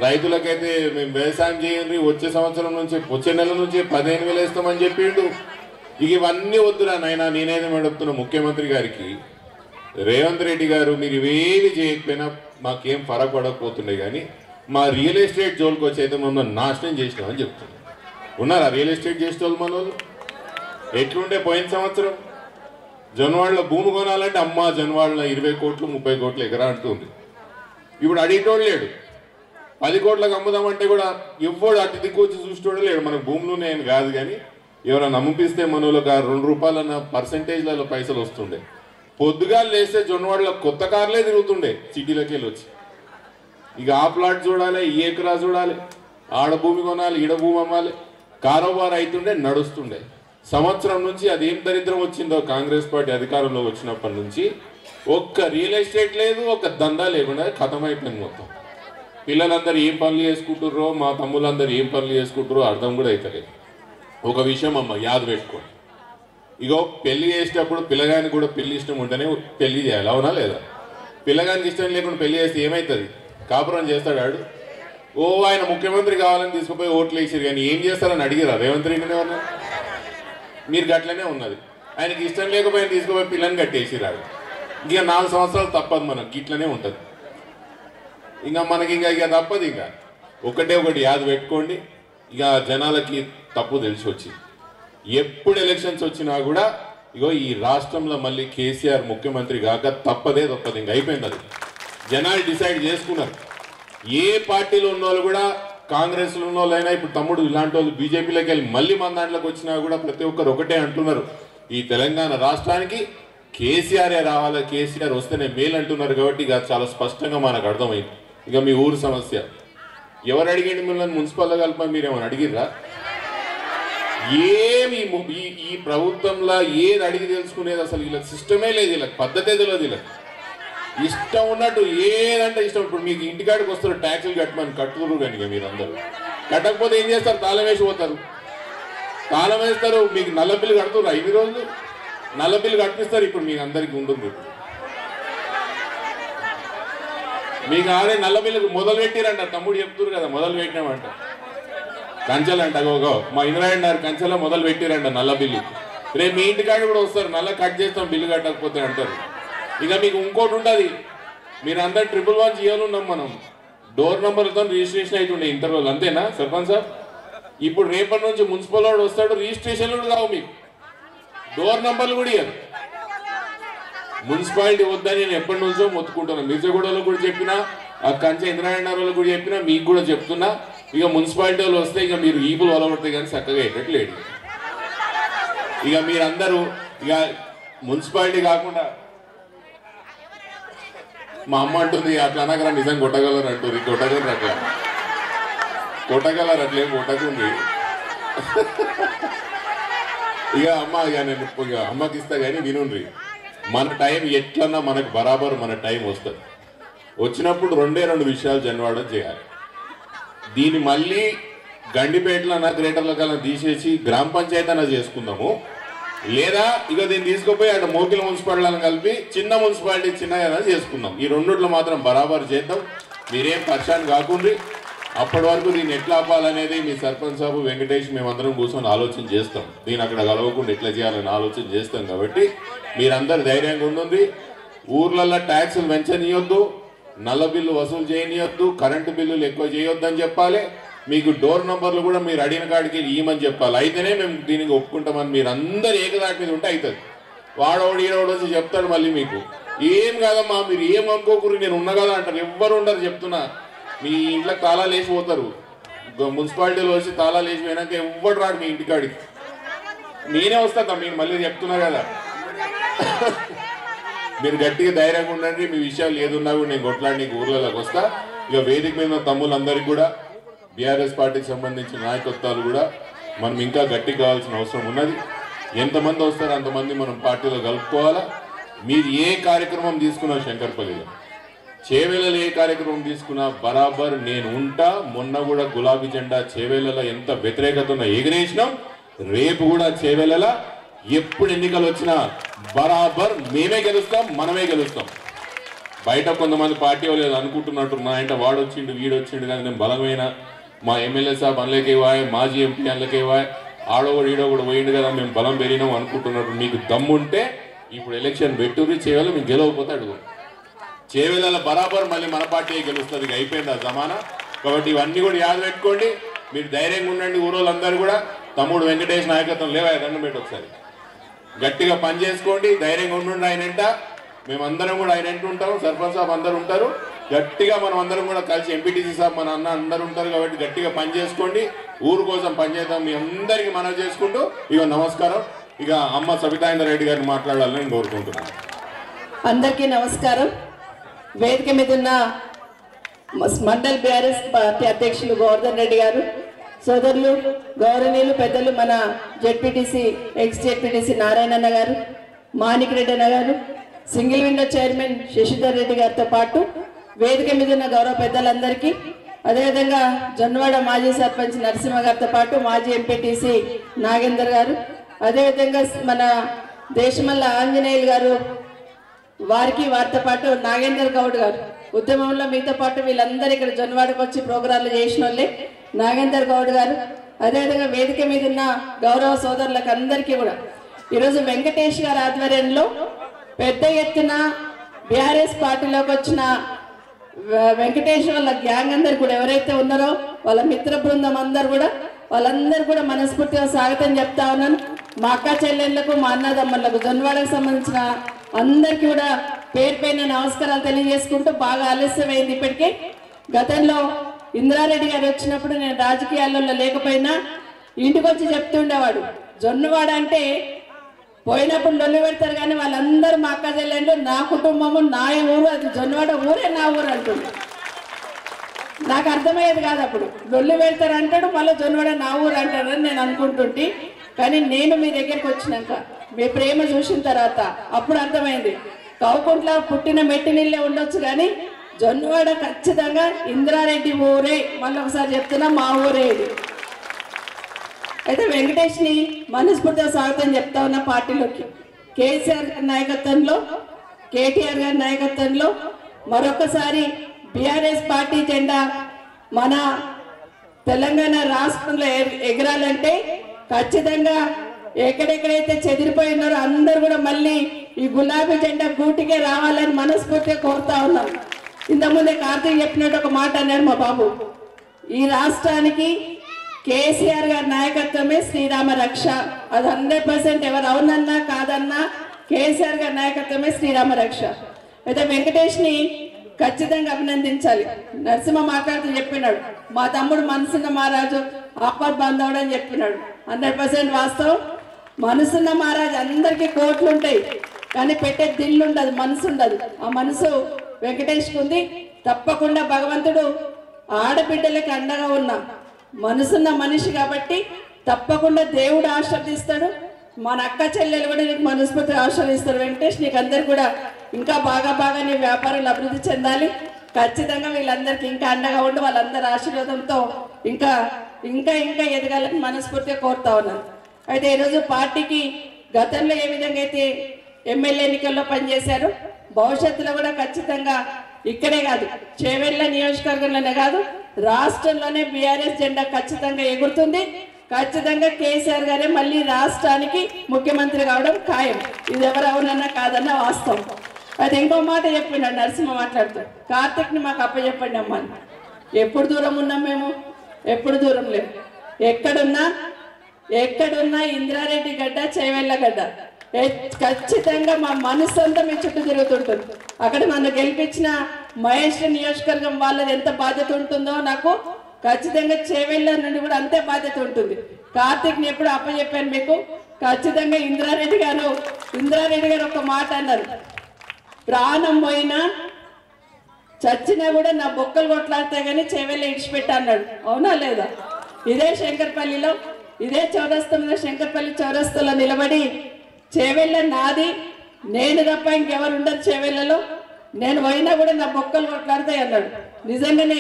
రైతులకైతే మేము వ్యవసాయం చేయండి, వచ్చే సంవత్సరం నుంచి వచ్చే నెల నుంచి 15,000 ఇస్తామని చెప్పిండు. ఇక ఇవన్నీ వద్దురా నాయనా, నేనేదో అడుగుతున్నా ముఖ్యమంత్రి గారికి, రేవంత్ రెడ్డి గారు మీరు ఇవేవి చేయకపోయినా మాకేం ఫరక్ పడకపోతుండే, కానీ మా రియల్ ఎస్టేట్ జోలికి వచ్చి అయితే మమ్మల్ని నాశనం చేసినామని చెప్తున్నారు. ఉన్నారా రియల్ ఎస్టేట్ చేసే వాళ్ళు? మన వాళ్ళు ఎట్లుండే పోయిన సంవత్సరం జన్వాడలో భూమి కొనాలంటే అమ్మ జన్వాడలో 20 కోట్లు 30 కోట్లు ఎకరా అంటుంది. ఇప్పుడు అడిగేటోడు లేడు. 10 కోట్లకు అమ్ముదామంటే కూడా ఎవ్వడు అటు దిక్కు వచ్చి చూసేటోడు లేడు. మనకు భూములు ఉన్నాయని కాదు, కానీ ఎవరైనా అమ్మిపిస్తే మన వాళ్ళకి 2 రూపాయలన్న పర్సెంటేజ్లలో పైసలు వస్తుండే. పొద్దుగాలు లేస్తే జొన్నవాడలో కొత్త కార్లే తిరుగుతుండే సిటీలోకి వెళ్ళి వచ్చి. ఇక ఆ ప్లాట్ చూడాలి, ఈ ఎకరా చూడాలి, ఆడ భూమి కొనాలి, ఈడ భూమి అమ్మాలి, కారోబార్ అవుతుండే, నడుస్తుండే. సంవత్సరం నుంచి అదేం దరిద్రం వచ్చిందో కాంగ్రెస్ పార్టీ అధికారంలో వచ్చినప్పటి నుంచి ఒక్క రియల్ ఎస్టేట్ లేదు, ఒక్క దందా లేకుండా ఖతమైపోయింది మొత్తం. పిల్లలందరూ ఏం పనులు చేసుకుంటుర్రో, మా తమ్ముళ్ళందరూ ఏం పనులు చేసుకుంటారో అర్థం కూడా అవుతలేదు. ఒక విషయం అమ్మ యాద పెట్టుకోండి, ఇగో పెళ్లి చేసేటప్పుడు పిల్లగానికి కూడా పెళ్లి ఇష్టం ఉంటేనే పెళ్లి చేయాలి, అవునా లేదా? పిల్లగానికి ఇష్టం లేకుండా పెళ్లి చేస్తే ఏమవుతుంది? కాపురం చేస్తాడు ఆడు. ఆయన ముఖ్యమంత్రి కావాలని తీసుకుపోయి ఓట్లు వేసారు, కానీ ఏం చేస్తారని అడిగిరా రేవంత్ రెడ్డిని? ఎవరన్నా మీరు గట్లనే ఉన్నది. ఆయనకి ఇష్టం లేకపోయినా తీసుకుపోయి పిల్లని కట్టేసిరాడు. ఇంకా 4 సంవత్సరాలు తప్పదు, మనకు ఇట్లనే ఉంటుంది. ఇంకా మనకి ఇక తప్పదు. ఇంకా ఒకటి యాద పెట్టుకోండి, ఇక జనాలకి తప్పు తెలిసి వచ్చింది. ఎప్పుడు ఎలక్షన్స్ వచ్చినా కూడా ఇగో ఈ రాష్ట్రంలో మళ్ళీ కేసీఆర్ ముఖ్యమంత్రి కాక తప్పదు. ఇంకా అయిపోయింది. అది జనాలు డిసైడ్ చేసుకున్నారు. ఏ పార్టీలో ఉన్న వాళ్ళు కూడా, కాంగ్రెస్లో ఉన్న వాళ్ళైనా, ఇప్పుడు తమ్ముడు ఇలాంటి వాళ్ళు బీజేపీలోకి వెళ్ళి మళ్ళీ మన దాంట్లోకి వచ్చినా కూడా ప్రతి ఒక్కరు ఒకటే అంటున్నారు, ఈ తెలంగాణ రాష్ట్రానికి కేసీఆరే రావాలి, కేసీఆర్ వస్తేనే మేలు అంటున్నారు. కాబట్టి ఇక చాలా స్పష్టంగా మనకు అర్థమైంది. ఇక మీ ఊరు సమస్య ఎవరు అడిగండి? మిమ్మల్ని మున్సిపల్లో కలిపా మీరేమని అడిగిర్రా? ఏమి ఈ ప్రభుత్వంలో ఏది అడిగి తెలుసుకునేది అసలు వీళ్ళకి సిస్టమే లేదు, వీళ్ళకి పద్ధతే తెలియదు. వీళ్ళకి ఇష్టం ఉన్నట్టు ఏదంటే ఇష్టం. ఇప్పుడు మీకు ఇంటికాడికి వస్తారు, ట్యాక్సులు కట్టమని కట్టుకురు, కానీ మీరందరూ కట్టకపోతే ఏం చేస్తారు? తాళం వేసి పోతారు. తాళం వేస్తారు. మీకు నల్ల బిల్లు కడుతున్నారు 5 రోజులు, నల్ల బిల్లు కట్టిస్తారు. ఇప్పుడు మీకు అందరికీ ఉంటుంది. మీకు ఆడే నల్ల బిల్లుకు మొదలు పెట్టిరంట, తమ్ముడు చెప్తున్నారు కదా, మొదలు పెట్టినామంట. కంచెలంట మా ఇంద్రాయణ గారు కంచెలో మొదలు పెట్టిరంట నల్ల బిల్లు. రేపు మీ ఇంటికాడ కూడా వస్తారు, నల్ల కట్ చేస్తాం బిల్లు కట్టకపోతే అంటారు. ఇక మీకు ఇంకోటి ఉంటుంది, మీరు అందరు 111 చేయాలన్నాం మనం, డోర్ నెంబర్తో రిజిస్ట్రేషన్ అవుతుండే ఇంటర్వ్యూలు. అంతేనా సర్పంచ్ సార్? ఇప్పుడు రేపటి నుంచి మున్సిపల్ వాడు వస్తాడు, రిజిస్ట్రేషన్లు కూడా కావు, మీకు డోర్ నంబర్లు కూడా ఇవ్వరు. మున్సిపాలిటీ వద్దని నేను ఎప్పటి నుంచో మొత్తుకుంటున్నాను. మిర్జగూడలో కూడా చెప్పినా, ఆ కంచె ఇంద్రాయణలో కూడా చెప్పినా, మీకు కూడా చెప్తున్నా. ఇక మున్సిపాలిటీ వాళ్ళు వస్తే ఇక మీరు ఈపులు వలగొడతాయి కానీ చక్కగా అయ్యేటట్లేదు. ఇక మీరందరూ ఇక మున్సిపాలిటీ కాకుండా మా అమ్మ అంటుంది అట్లా అనగరా నిజం కొట్టగలరు అంటుంది. కొట్టగలరు అట్లా కొట్టగలరు అట్లేం కొట్టకుంది. ఇక అమ్మ ఇక నేను ఇక అమ్మకి ఇస్తా కానీ వినుండ్రి, మన టైం ఎట్లన్నా మనకు బరాబర్ మన టైం వస్తుంది. వచ్చినప్పుడు 2 విషయాలు జన్వాడ చేయాలి. దీన్ని మళ్ళీ గండిపేటలన్నా గ్రేటర్ల కన్నా తీసేసి గ్రామ పంచాయతీ అన్నా చేసుకుందాము, లేదా ఇక దీన్ని తీసుకుపోయి అటు మోకిల మున్సిపాలిటీలను కలిపి చిన్న మున్సిపాలిటీ చిన్నగా చేసుకుందాం. ఈ రెండిట్లో మాత్రం బరాబర్ చేద్దాం. మీరేం పరిశాన్ కాకుండా అప్పటి వరకు దీన్ని ఎట్లా ఆపాలనేది మీ సర్పంచ్ సాబు వెంకటేష్ మేమందరం కూర్చొని ఆలోచన చేస్తాం. దీన్ని అక్కడ కలవకుండా ఎట్లా చేయాలని ఆలోచన చేస్తాం. కాబట్టి మీరందరూ ధైర్యంగా ఉండండి. ఊర్లలో ట్యాక్సులు పెంచనీయొద్దు, నల్ల బిల్లు వసూలు చేయనీయొద్దు, కరెంటు బిల్లులు ఎక్కువ చేయొద్దని చెప్పాలి. మీకు డోర్ నంబర్లు కూడా మీరు అడిగిన కాడికి ఇవ్వమని చెప్పాలి. అయితేనే మేము దీనికి ఒప్పుకుంటామని మీరు అందరు ఏకదాటి మీద ఉంటే అవుతుంది. వాడోడు ఈరోడు వచ్చి చెప్తాడు మళ్ళీ మీకు ఏం కాదమ్మా మీరు ఏం అనుకోకూరి నేను ఉన్నా కదా అంటారు. ఎవ్వరు ఉండరు చెప్తున్నా. మీ ఇంట్లో తాళాలు వేసిపోతారు. మున్సిపాలిటీలో వచ్చి తాళాలు వేసి పోయినాక ఎవ్వడు రాడు మీ ఇంటికాడికి. నేనే వస్తాను మీరు మళ్ళీ చెప్తున్నా కదా. మీరు గట్టిగా ధైర్యంగా ఉండండి. మీ విషయాలు ఏదున్నా కూడా నేను కొట్లాడి నీకు ఊర్లలోకి వస్తా. ఇక వేదిక మీద తమ్ములందరికీ కూడా బీఆర్ఎస్ పార్టీకి సంబంధించిన నాయకత్వాలు కూడా మనం ఇంకా గట్టిగా కావాల్సిన అవసరం ఉన్నది. ఎంతమంది వస్తారో అంతమంది మనం పార్టీలో కలుపుకోవాలా. మీరు ఏ కార్యక్రమం తీసుకున్నా శంకర్పల్లిలో, చేవేలలో ఏ కార్యక్రమం తీసుకున్నా బరాబర్ నేను ఉంటా. మొన్న కూడా గులాబీ జెండా చేవేలలో ఎంత వ్యతిరేకత ఉన్నా ఎగిరేసినాం. రేపు కూడా చేవేలలో ఎప్పుడు ఎన్నికలు వచ్చినా బరాబర్ మేమే గెలుస్తాం, మనమే గెలుస్తాం. బయట కొంతమంది పార్టీ వాళ్ళు అనుకుంటున్నట్టు మా ఇంట వాడొచ్చిండు వీడొచ్చిండు కానీ నేను బలమైన మా ఎమ్మెల్యే సాబ్ అందులోకి వాయ్, మాజీ ఎంపీ అందులోకి వాయ్, ఆడోడు ఈడో కూడా పోయిండు కదా మేము బలం పెరిగినాం అనుకుంటున్నట్టు. మీకు దమ్ముంటే ఇప్పుడు ఎలక్షన్ పెట్టుర్రి చేవేళ మీకు గెలవకపోతే అడుగు. చేవేళ బరాబర్ మళ్ళీ మన పార్టీ గెలుస్తుంది. అయిపోయింది ఆ జమానా. కాబట్టి ఇవన్నీ కూడా యాద పెట్టుకోండి. మీరు ధైర్యంగా ఉండండి. ఊరోళ్ళందరూ కూడా తమ్ముడు వెంకటేష్ నాయకత్వం లేవా దండం పెట్టి ఒకసారి గట్టిగా పని చేసుకోండి. ధైర్యంగా ఉండండి. ఆయనంట మేమందరం కూడా ఆయన ఉంటాం, సర్పంచ్ సాబ్ అందరూ ఉంటారు. గట్టిగా మనం అందరం కూడా కలిసి ఎంపీటీసీ సాబ్ మన అన్న అందరూ ఉంటారు. కాబట్టి గట్టిగా పని చేసుకోండి. ఊరు కోసం పనిచేద్దాం. మీ అందరికీ మనవి చేసుకుంటూ ఇక నమస్కారం. ఇక అమ్మ సబితాయిందర్ రెడ్డి గారిని మాట్లాడాలని నేను కోరుకుంటున్నాను. అందరికీ నమస్కారం. వేదిక మీద ఉన్న మండల్ బీఆర్ఎస్ పార్టీ అధ్యక్షులు గోవర్ధన్ రెడ్డి గారు, సోదరులు గౌరవనీయులు పెద్దలు మన జెడ్పీటీసీ ఎక్స్ జెడ్పీటీసీ నారాయణన్న గారు, మాణిక్ రెడ్డి అన్న గారు, single window chairman Shashidhar Reddy గారితో పాటు వేదిక మీద ఉన్న గౌరవ పెద్దలందరికీ, అదేవిధంగా జొన్నవాడ మాజీ సర్పంచ్ నరసింహ గారితో పాటు మాజీ ఎంపీటీసీ నాగేందర్ గారు, అదేవిధంగా మన దేశమల్ల ఆంజనేయులు గారు వారితో పాటు నాగేందర్ గౌడ్ గారు ఉద్యమంలో మీతో పాటు వీళ్ళందరూ ఇక్కడ జొన్నవాడకు వచ్చి ప్రోగ్రాంలు చేసిన వాళ్ళే. నాగేందర్ గౌడ్ గారు, అదేవిధంగా వేదిక మీద ఉన్న గౌరవ సోదరులకు అందరికీ కూడా ఈరోజు వెంకటేష్ గారి ఆధ్వర్యంలో పెద్ద ఎత్తున బీఆర్ఎస్ పార్టీలోకి వచ్చిన వెంకటేష్ వాళ్ళ గ్యాంగ్ అందరు కూడా ఎవరైతే ఉన్నారో వాళ్ళ మిత్ర బృందం అందరు కూడా వాళ్ళందరూ కూడా మనస్ఫూర్తిగా స్వాగతం చెప్తా ఉన్నాను. మా అక్క చెల్లెళ్లకు, మా అన్నదమ్మలకు, జొన్నవాడకు సంబంధించిన అందరికీ కూడా పేరు పైన నమస్కారాలు తెలియజేసుకుంటూ బాగా ఆలస్యమైంది ఇప్పటికే. గతంలో ఇంద్రారెడ్డి గారు వచ్చినప్పుడు నేను రాజకీయాలలో లేకపోయినా ఇంటికి వచ్చి చెప్తుండేవాడు, జొన్నవాడ అంటే పోయినప్పుడు లొల్లి పెడతారు కానీ వాళ్ళందరూ మా అక్క చెల్లెళ్ళు, నా కుటుంబము, నా ఊరు, అది జొన్నవాడ ఊరే నా ఊరు అంటుండే. నాకు అర్థమయ్యేది కాదు అప్పుడు. లొల్లి పెడతారు అంటాడు, మళ్ళీ జొన్నవాడ నా ఊరు అంటాడని నేను అనుకుంటుంటే, కానీ నేను మీ దగ్గరికి వచ్చినాక మీ ప్రేమ చూసిన తర్వాత అప్పుడు అర్థమైంది, కౌకుంట్ల పుట్టిన మెట్టి నీళ్ళే ఉండొచ్చు కానీ జొన్నవాడ ఖచ్చితంగా ఇంద్రారెడ్డి ఊరే. మళ్ళీ ఒకసారి చెప్తున్నా, మా ఊరే ఇది. అయితే వెంకటేష్ని మనస్ఫూర్తిగా స్వాగతం చెప్తా ఉన్న పార్టీలోకి. కేసీఆర్ గారి నాయకత్వంలో, కేటీఆర్ గారి నాయకత్వంలో మరొకసారి బీఆర్ఎస్ పార్టీ జెండా మన తెలంగాణ రాష్ట్రంలో ఎగరాలంటే ఖచ్చితంగా ఎక్కడెక్కడైతే చెదిరిపోయి ఉన్నారో అందరూ కూడా మళ్ళీ ఈ గులాబీ జెండా గూటికే రావాలని మనస్ఫూర్తిగా కోరుతా ఉన్నాం. ఇంతకుముందే కార్తీక్ చెప్పినట్టు ఒక మాట అన్నాడు మా బాబు, ఈ రాష్ట్రానికి కేసీఆర్ గారి నాయకత్వమే శ్రీరామ రక్ష. అది 100% ఎవరు అవునన్నా కాదన్నా కేసీఆర్ గారి నాయకత్వమే శ్రీరామ రక్ష. అయితే వెంకటేష్ని ఖచ్చితంగా అభినందించాలి. నరసింహ మాట్లాడుతూ చెప్పినాడు, మా తమ్ముడు మనసున్న మహారాజు ఆపద్ బాంధవుడు అని చెప్పినాడు. 100% వాస్తవం. మనసున్న మహారాజు అందరికీ కోట్లు ఉంటాయి, కానీ పెట్టే దిల్లు ఉండదు, మనసు ఉండదు. ఆ మనసు వెంకటేష్కి ఉంది. తప్పకుండా భగవంతుడు ఆడబిడ్డలకి అండగా ఉన్నా మనసున్న మనిషి కాబట్టి తప్పకుండా దేవుడు ఆశీర్వదిస్తాడు. మన అక్క చెల్లెలు కూడా నీకు మనస్ఫూర్తిగా ఆశీర్వదిస్తారు. వెంకటేష్, నీకు అందరు కూడా ఇంకా బాగా నీ వ్యాపారాలు అభివృద్ధి చెందాలి. ఖచ్చితంగా వీళ్ళందరికీ ఇంకా అండగా ఉండి వాళ్ళందరి ఆశీర్వాదంతో ఇంకా ఇంకా ఇంకా ఎదగాలని మనస్ఫూర్తిగా కోరుతా ఉన్నాను. అయితే ఈరోజు పార్టీకి గతంలో ఏ విధంగా అయితే ఎమ్మెల్యే ఎన్నికల్లో పనిచేశారు, భవిష్యత్తులో కూడా ఖచ్చితంగా ఇక్కడే కాదు చేవెళ్ళ నియోజకవర్గంలోనే కాదు రాష్ట్రంలోనే బీఆర్ఎస్ జెండా ఖచ్చితంగా ఎగురుతుంది. ఖచ్చితంగా కేసీఆర్ గారే మళ్ళీ రాష్ట్రానికి ముఖ్యమంత్రి కావడం ఖాయం. ఇది ఎవరు అవునన్నా కాదన్నా వాస్తవం. అది ఇంకో మాట చెప్పినాడు నరసింహ మాట్లాడుతూ, కార్తిక్ని మాకు అప్పచెప్పండి అమ్మ అని. ఎప్పుడు దూరం ఉన్నాం మేము? ఎప్పుడు దూరం లేము. ఎక్కడున్నా ఇంద్రారెడ్డి గడ్డ, చేవెళ్ళ గడ్డ ఖచ్చితంగా మా మనసు అంతా మీ చుట్టూ తిరుగుతుంటుంది. అక్కడ నన్ను గెలిపించిన మహేష్ నియోజకవర్గం వాళ్ళది ఎంత బాధ్యత ఉంటుందో నాకు ఖచ్చితంగా చేవెళ్ళ నుండి కూడా అంతే బాధ్యత ఉంటుంది. కార్తిక్ని ఎప్పుడు అప్పచెప్పాను మీకు. ఖచ్చితంగా ఇంద్రారెడ్డి గారు ఒక మాట అన్నారు, ప్రాణం పోయినా చచ్చినా కూడా నా బొక్కలు కొట్లాడితే కానీ చేవెళ్ళ ఇడిచిపెట్టా అన్నాడు. అవునా లేదా? ఇదే శంకర్పల్లిలో, ఇదే చౌరస్తంలో, శంకర్పల్లి చౌరస్తాలో నిలబడి చేవెళ్ళ నాది, నేను తప్ప ఇంకెవరు ఉండరు చేవెళ్ళలో, నేను పోయినా కూడా నా బొక్కలు కొట్లాడతాయి అన్నాడు. నిజంగానే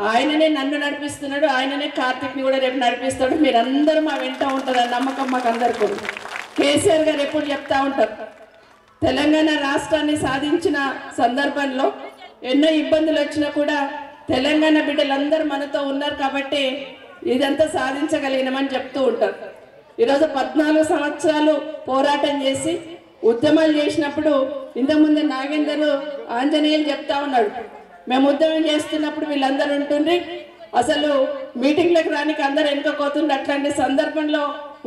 ఆయననే నన్ను నడిపిస్తున్నాడు, ఆయననే కార్తిక్ని కూడా రేపు నడిపిస్తాడు. మీరందరూ మా వెంట ఉంటారని నమ్మకం మాకు అందరికీ. కేసీఆర్ గారు ఎప్పుడు చెప్తా ఉంటారు, తెలంగాణ రాష్ట్రాన్ని సాధించిన సందర్భంలో ఎన్నో ఇబ్బందులు వచ్చినా కూడా తెలంగాణ బిడ్డలందరూ మనతో ఉన్నారు కాబట్టి ఇదంతా సాధించగలిగినామని చెప్తూ ఉంటారు. ఈరోజు 14 సంవత్సరాలు పోరాటం చేసి ఉద్యమాలు చేసినప్పుడు ఇంతకుముందు నాగేందర్ ఆంజనేయులు చెప్తా ఉన్నాడు, మేము ఉద్యమం చేస్తున్నప్పుడు వీళ్ళందరూ ఉంటుండ్రి, అసలు మీటింగ్లకు రానికి అందరు వెనుకపోతుండ్రు. అట్లాంటి సందర్భంలో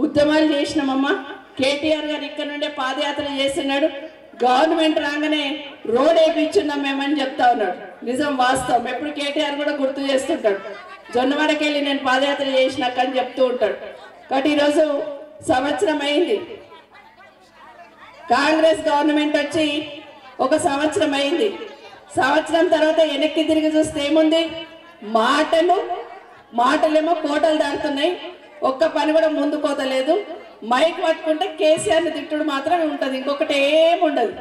ఉద్యమాలు చేసినామమ్మా. కేటీఆర్ గారు ఇక్కడ నుండే పాదయాత్ర చేస్తున్నాడు, గవర్నమెంట్ రాగానే రోడ్ వేయించున్నాం మేమని చెప్తా ఉన్నాడు. నిజం, వాస్తవం. ఎప్పుడు కేటీఆర్ కూడా గుర్తు చేస్తుంటాడు, జొన్నవాడకి వెళ్ళి నేను పాదయాత్ర చేసినాక అని చెప్తూ ఉంటాడు. కాబట్టి ఈరోజు సంవత్సరం అయింది, కాంగ్రెస్ గవర్నమెంట్ వచ్చి 1 సంవత్సరం అయింది. సంవత్సరం తర్వాత వెనక్కి తిరిగి చూస్తే ఏముంది? మాటలేమో కోటలు దాటుతున్నాయి, ఒక్క పని కూడా ముందు కోతలేదు. మైక్ పట్టుకుంటే కేసీఆర్ని తిట్టుడు మాత్రమే ఉంటుంది, ఇంకొకటి ఏముండదు.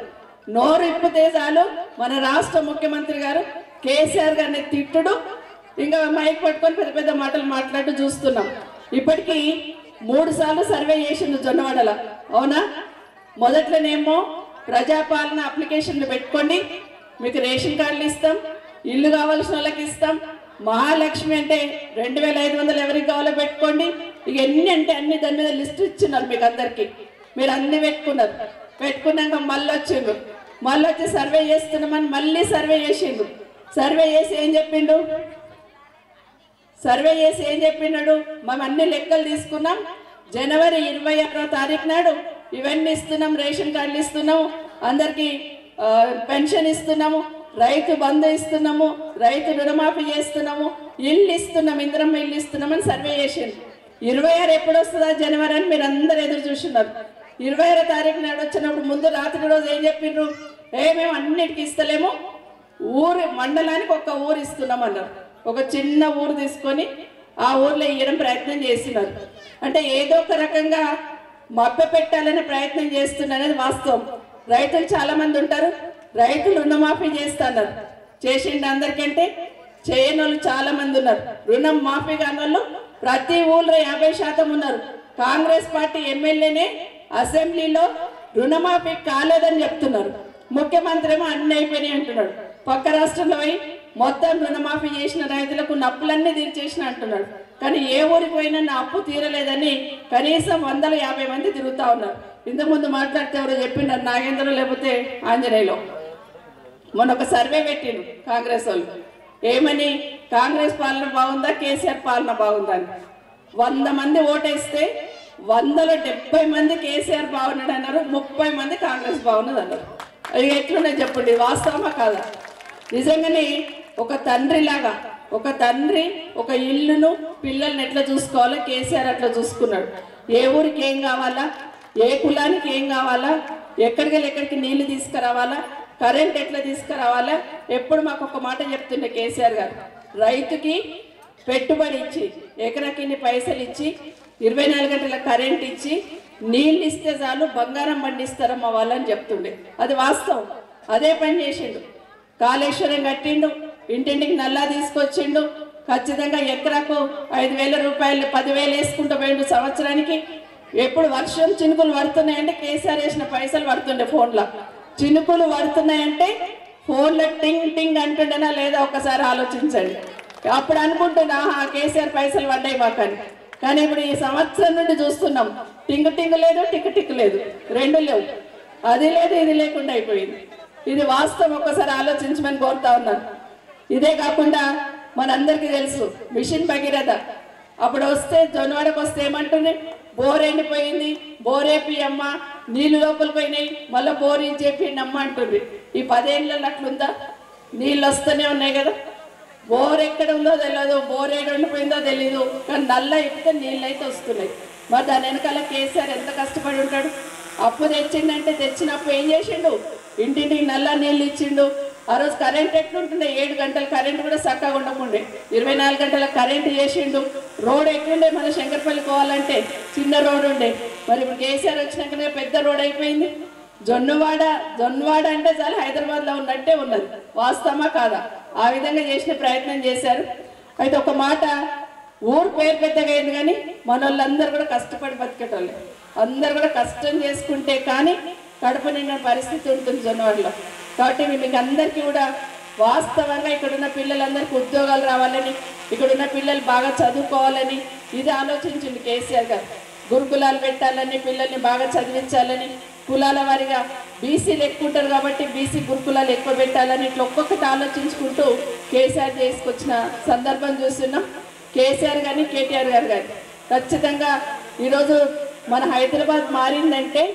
నోరు ఇప్పితే చాలు మన రాష్ట్ర ముఖ్యమంత్రి గారు కేసీఆర్ గారిని తిట్టుడు, ఇంకా మైక్ పట్టుకొని పెద్ద పెద్ద మాటలు మాట్లాడుతూ చూస్తున్నాం. ఇప్పటికీ 3 సార్లు సర్వే చేసిండు జొన్నవాడల. అవునా? మొదట్లోనేమో ప్రజాపాలన అప్లికేషన్లు పెట్టుకోండి, మీకు రేషన్ కార్డులు ఇస్తాం, ఇల్లు కావాల్సిన వాళ్ళకి ఇస్తాం, మహాలక్ష్మి అంటే 2500 ఎవరికి కావాలో పెట్టుకోండి, ఇక ఎన్ని అంటే అన్ని దాని మీద లిస్ట్ ఇచ్చినారు మీకు అందరికీ. మీరు అన్ని పెట్టుకున్నాక మళ్ళీ వచ్చి సర్వే చేస్తున్నామని మళ్ళీ సర్వే చేసిండు. సర్వే చేసి ఏం చెప్పినాడు? మేము అన్ని లెక్కలు తీసుకున్నాం, జనవరి 26వ తారీఖు నాడు ఇవన్నీ ఇస్తున్నాం, రేషన్ కార్డులు ఇస్తున్నాము, అందరికీ పెన్షన్ ఇస్తున్నాము, రైతు బంధు ఇస్తున్నాము, రైతు రుణమాఫీ చేస్తున్నాము, ఇల్లు ఇస్తున్నాం, ఇంద్రమ్మ ఇల్లు ఇస్తున్నామని సర్వే చేసిండు. 26 ఎప్పుడు వస్తుందా జనవరి అని మీరు అందరు ఎదురు చూస్తున్నారు. 26వ తారీఖు నాడు వచ్చినప్పుడు ముందు రాత్రి రోజు ఏం చెప్పిండ్రు? మేము అన్నిటికీ ఇస్తలేము, మండలానికి 1 ఊరు ఇస్తున్నాం అన్నారు. ఒక చిన్న ఊరు తీసుకొని ఆ ఊర్లో ఇవ్వడం ప్రయత్నం చేస్తున్నారు. అంటే ఏదో ఒక రకంగా మభ్య పెట్టాలనే ప్రయత్నం చేస్తున్నారు, వాస్తవం. రైతులు చాలా మంది ఉంటారు, రైతులు రుణమాఫీ చేస్తున్నారు, చేసిండు అందరికంటే చేయని వాళ్ళు చాలా మంది ఉన్నారు. రుణం మాఫీ కాని వాళ్ళు ప్రతి ఊళ్ళో 50% ఉన్నారు. కాంగ్రెస్ పార్టీ ఎమ్మెల్యేనే అసెంబ్లీలో రుణమాఫీ కాలేదని చెప్తున్నారు, ముఖ్యమంత్రి ఏమో అన్ని అయిపోయినాయి అంటున్నాడు. పక్క రాష్ట్రంలో పోయి మొత్తం రుణమాఫీ చేసిన రైతులకు నప్పులన్నీ తీర్చేసిన అంటున్నాడు. కానీ ఏ ఊరికి పోయినా నా అప్పు తీరలేదని కనీసం 150 మంది తిరుగుతూ ఉన్నారు. ఇంతకుముందు మాట్లాడితే ఎవరో చెప్పిండారు, నాగేంద్ర లేకపోతే ఆంజనేయులో. మొన్న ఒక సర్వే పెట్టిండు కాంగ్రెస్ వాళ్ళు, ఏమని? కాంగ్రెస్ పాలన బాగుందా, కేసీఆర్ పాలన బాగుందా అని. 100 మంది ఓటేస్తే 100లో 70 మంది కేసీఆర్ బాగున్నాడు అన్నారు, 30 మంది కాంగ్రెస్ బాగున్నది అన్నారు. అది ఎట్లున్నాయి చెప్పండి, వాస్తవమా కాదా? నిజంగానే ఒక తండ్రిలాగా ఒక తండ్రి ఒక ఇల్లును పిల్లల్ని ఎట్లా చూసుకోవాలో కేసీఆర్ అట్లా చూసుకున్నాడు. ఏ ఊరికి ఏం కావాలా, ఏ కులానికి ఏం కావాలా, ఎక్కడికి నీళ్లు తీసుకురావాలా, కరెంట్ ఎట్లా తీసుకురావాలా, ఎప్పుడు మాకు ఒక మాట చెప్తుండే కేసీఆర్ గారు, రైతుకి పెట్టుబడి ఇచ్చి ఎకరాకి ఇన్ని పైసలు ఇచ్చి 24 గంటల కరెంట్ ఇచ్చి నీళ్ళు ఇస్తే చాలు బంగారం పండిస్తారమ్మా వాళ్ళని చెప్తుండే. అది వాస్తవం. అదే పని చేసిండు. కాళేశ్వరం కట్టిండు, ఇంటింటికి నల్లా తీసుకొచ్చిండు. ఖచ్చితంగా ఎకరాకు 5,000 రూపాయలు 10,000 వేసుకుంటూ పోయిండు సంవత్సరానికి. ఎప్పుడు వర్షం చినుకులు పడుతున్నాయంటే కేసీఆర్ వేసిన పైసలు పడుతుండే ఫోన్లో. చినుకులు పడుతున్నాయంటే ఫోన్లో టింగ్ టింగ్ అంటుండేనా లేదా ఒకసారి ఆలోచించండి. అప్పుడు అనుకుంటున్నా కేసీఆర్ పైసలు పడ్డాయి మాకని. కానీ ఇప్పుడు ఈ సంవత్సరం నుండి చూస్తున్నాం, టింగు టింగు లేదు, టిక్కు టిక్కు లేదు, రెండు లేవు. అది లేదు ఇది లేకుండా అయిపోయింది. ఇది వాస్తవం, ఒక్కసారి ఆలోచించమని కోరుతా ఉన్నాను. ఇదే కాకుండా మనందరికీ తెలుసు మిషన్ భగీరథ అప్పుడు వస్తే జొన్నవాడకు వస్తే ఏమంటుంది, బోర్ ఎండిపోయింది, బోరేపి అమ్మ, నీళ్ళు లోపలికి పోయినాయి, మళ్ళీ బోర్ చెప్పి నమ్మ అంటుంది. ఈ 10 ఏళ్ళలో అట్లుందా? నీళ్ళు వస్తూనే ఉన్నాయి కదా. బోర్ ఎక్కడ ఉందో తెలియదు, బోర్ ఏడు ఉండిపోయిందో తెలీదు, కానీ నల్ల ఇప్పితే నీళ్ళు అయితే వస్తున్నాయి. మరి దాని వెనకాల కేసీఆర్ ఎంత కష్టపడి ఉంటాడు. అప్పు తెచ్చిండంటే తెచ్చినప్పుడు ఏం చేసిండు, ఇంటింటికి నల్ల నీళ్ళు ఇచ్చిండు. ఆ రోజు కరెంట్ ఎట్లుంటుండే, 7 గంటల కరెంట్ కూడా చక్కగా ఉండకుండే, 24 గంటల కరెంట్ చేసిండు. రోడ్ ఎట్లుండే, మన శంకర్పల్లి పోవాలంటే చిన్న రోడ్ ఉండే, మరి ఇప్పుడు కేసీఆర్ వచ్చినాకనే పెద్ద రోడ్ అయిపోయింది. జొన్నవాడ అంటే చాలా హైదరాబాద్లో ఉన్నట్టే ఉన్నది. వాస్తవమా కాదా? ఆ విధంగా చేసిన ప్రయత్నం చేశారు. అయితే ఒక మాట, ఊరు పేరు పెద్దగా అయింది కానీ మన వాళ్ళందరూ కూడా కష్టపడి బతికేటోళ్ళే. అందరు కూడా కష్టం చేసుకుంటే కానీ కడుపు నిండిన పరిస్థితి ఉంటుంది జొన్నవాడలో. కాబట్టి మీకు అందరికీ కూడా వాస్తవంగా ఇక్కడున్న పిల్లలందరికీ ఉద్యోగాలు రావాలని, ఇక్కడున్న పిల్లలు బాగా చదువుకోవాలని ఇది ఆలోచించింది కేసీఆర్ గారు. గురుకులాలు పెట్టాలని, పిల్లల్ని బాగా చదివించాలని, కులాల వారిగా బీసీలు ఎక్కువ ఉంటారు కాబట్టి బీసీ గురుకులాలు ఎక్కువ పెట్టాలని, ఇట్లా ఒక్కొక్కటి ఆలోచించుకుంటూ కేసీఆర్ చేసుకొచ్చిన సందర్భం చూస్తున్నాం. కేసీఆర్ కానీ కేటీఆర్ గారు కానీ ఖచ్చితంగా ఈరోజు మన హైదరాబాద్ మారిందంటే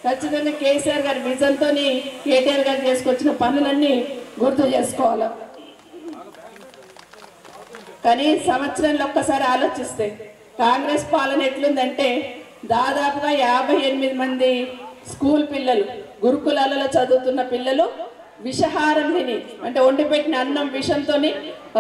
ఖచ్చితంగా కేసీఆర్ గారి విజన్తో కేటీఆర్ గారు చేసుకొచ్చిన పనులన్నీ గుర్తు చేసుకోవాలి. కానీ సంవత్సరంలో ఒక్కసారి ఆలోచిస్తే కాంగ్రెస్ పాలన ఎట్లుందంటే దాదాపుగా 58 మంది స్కూల్ పిల్లలు, గురుకులాలలో చదువుతున్న పిల్లలు విషహారం తిని, అంటే వండి పెట్టిన అన్నం విషంతో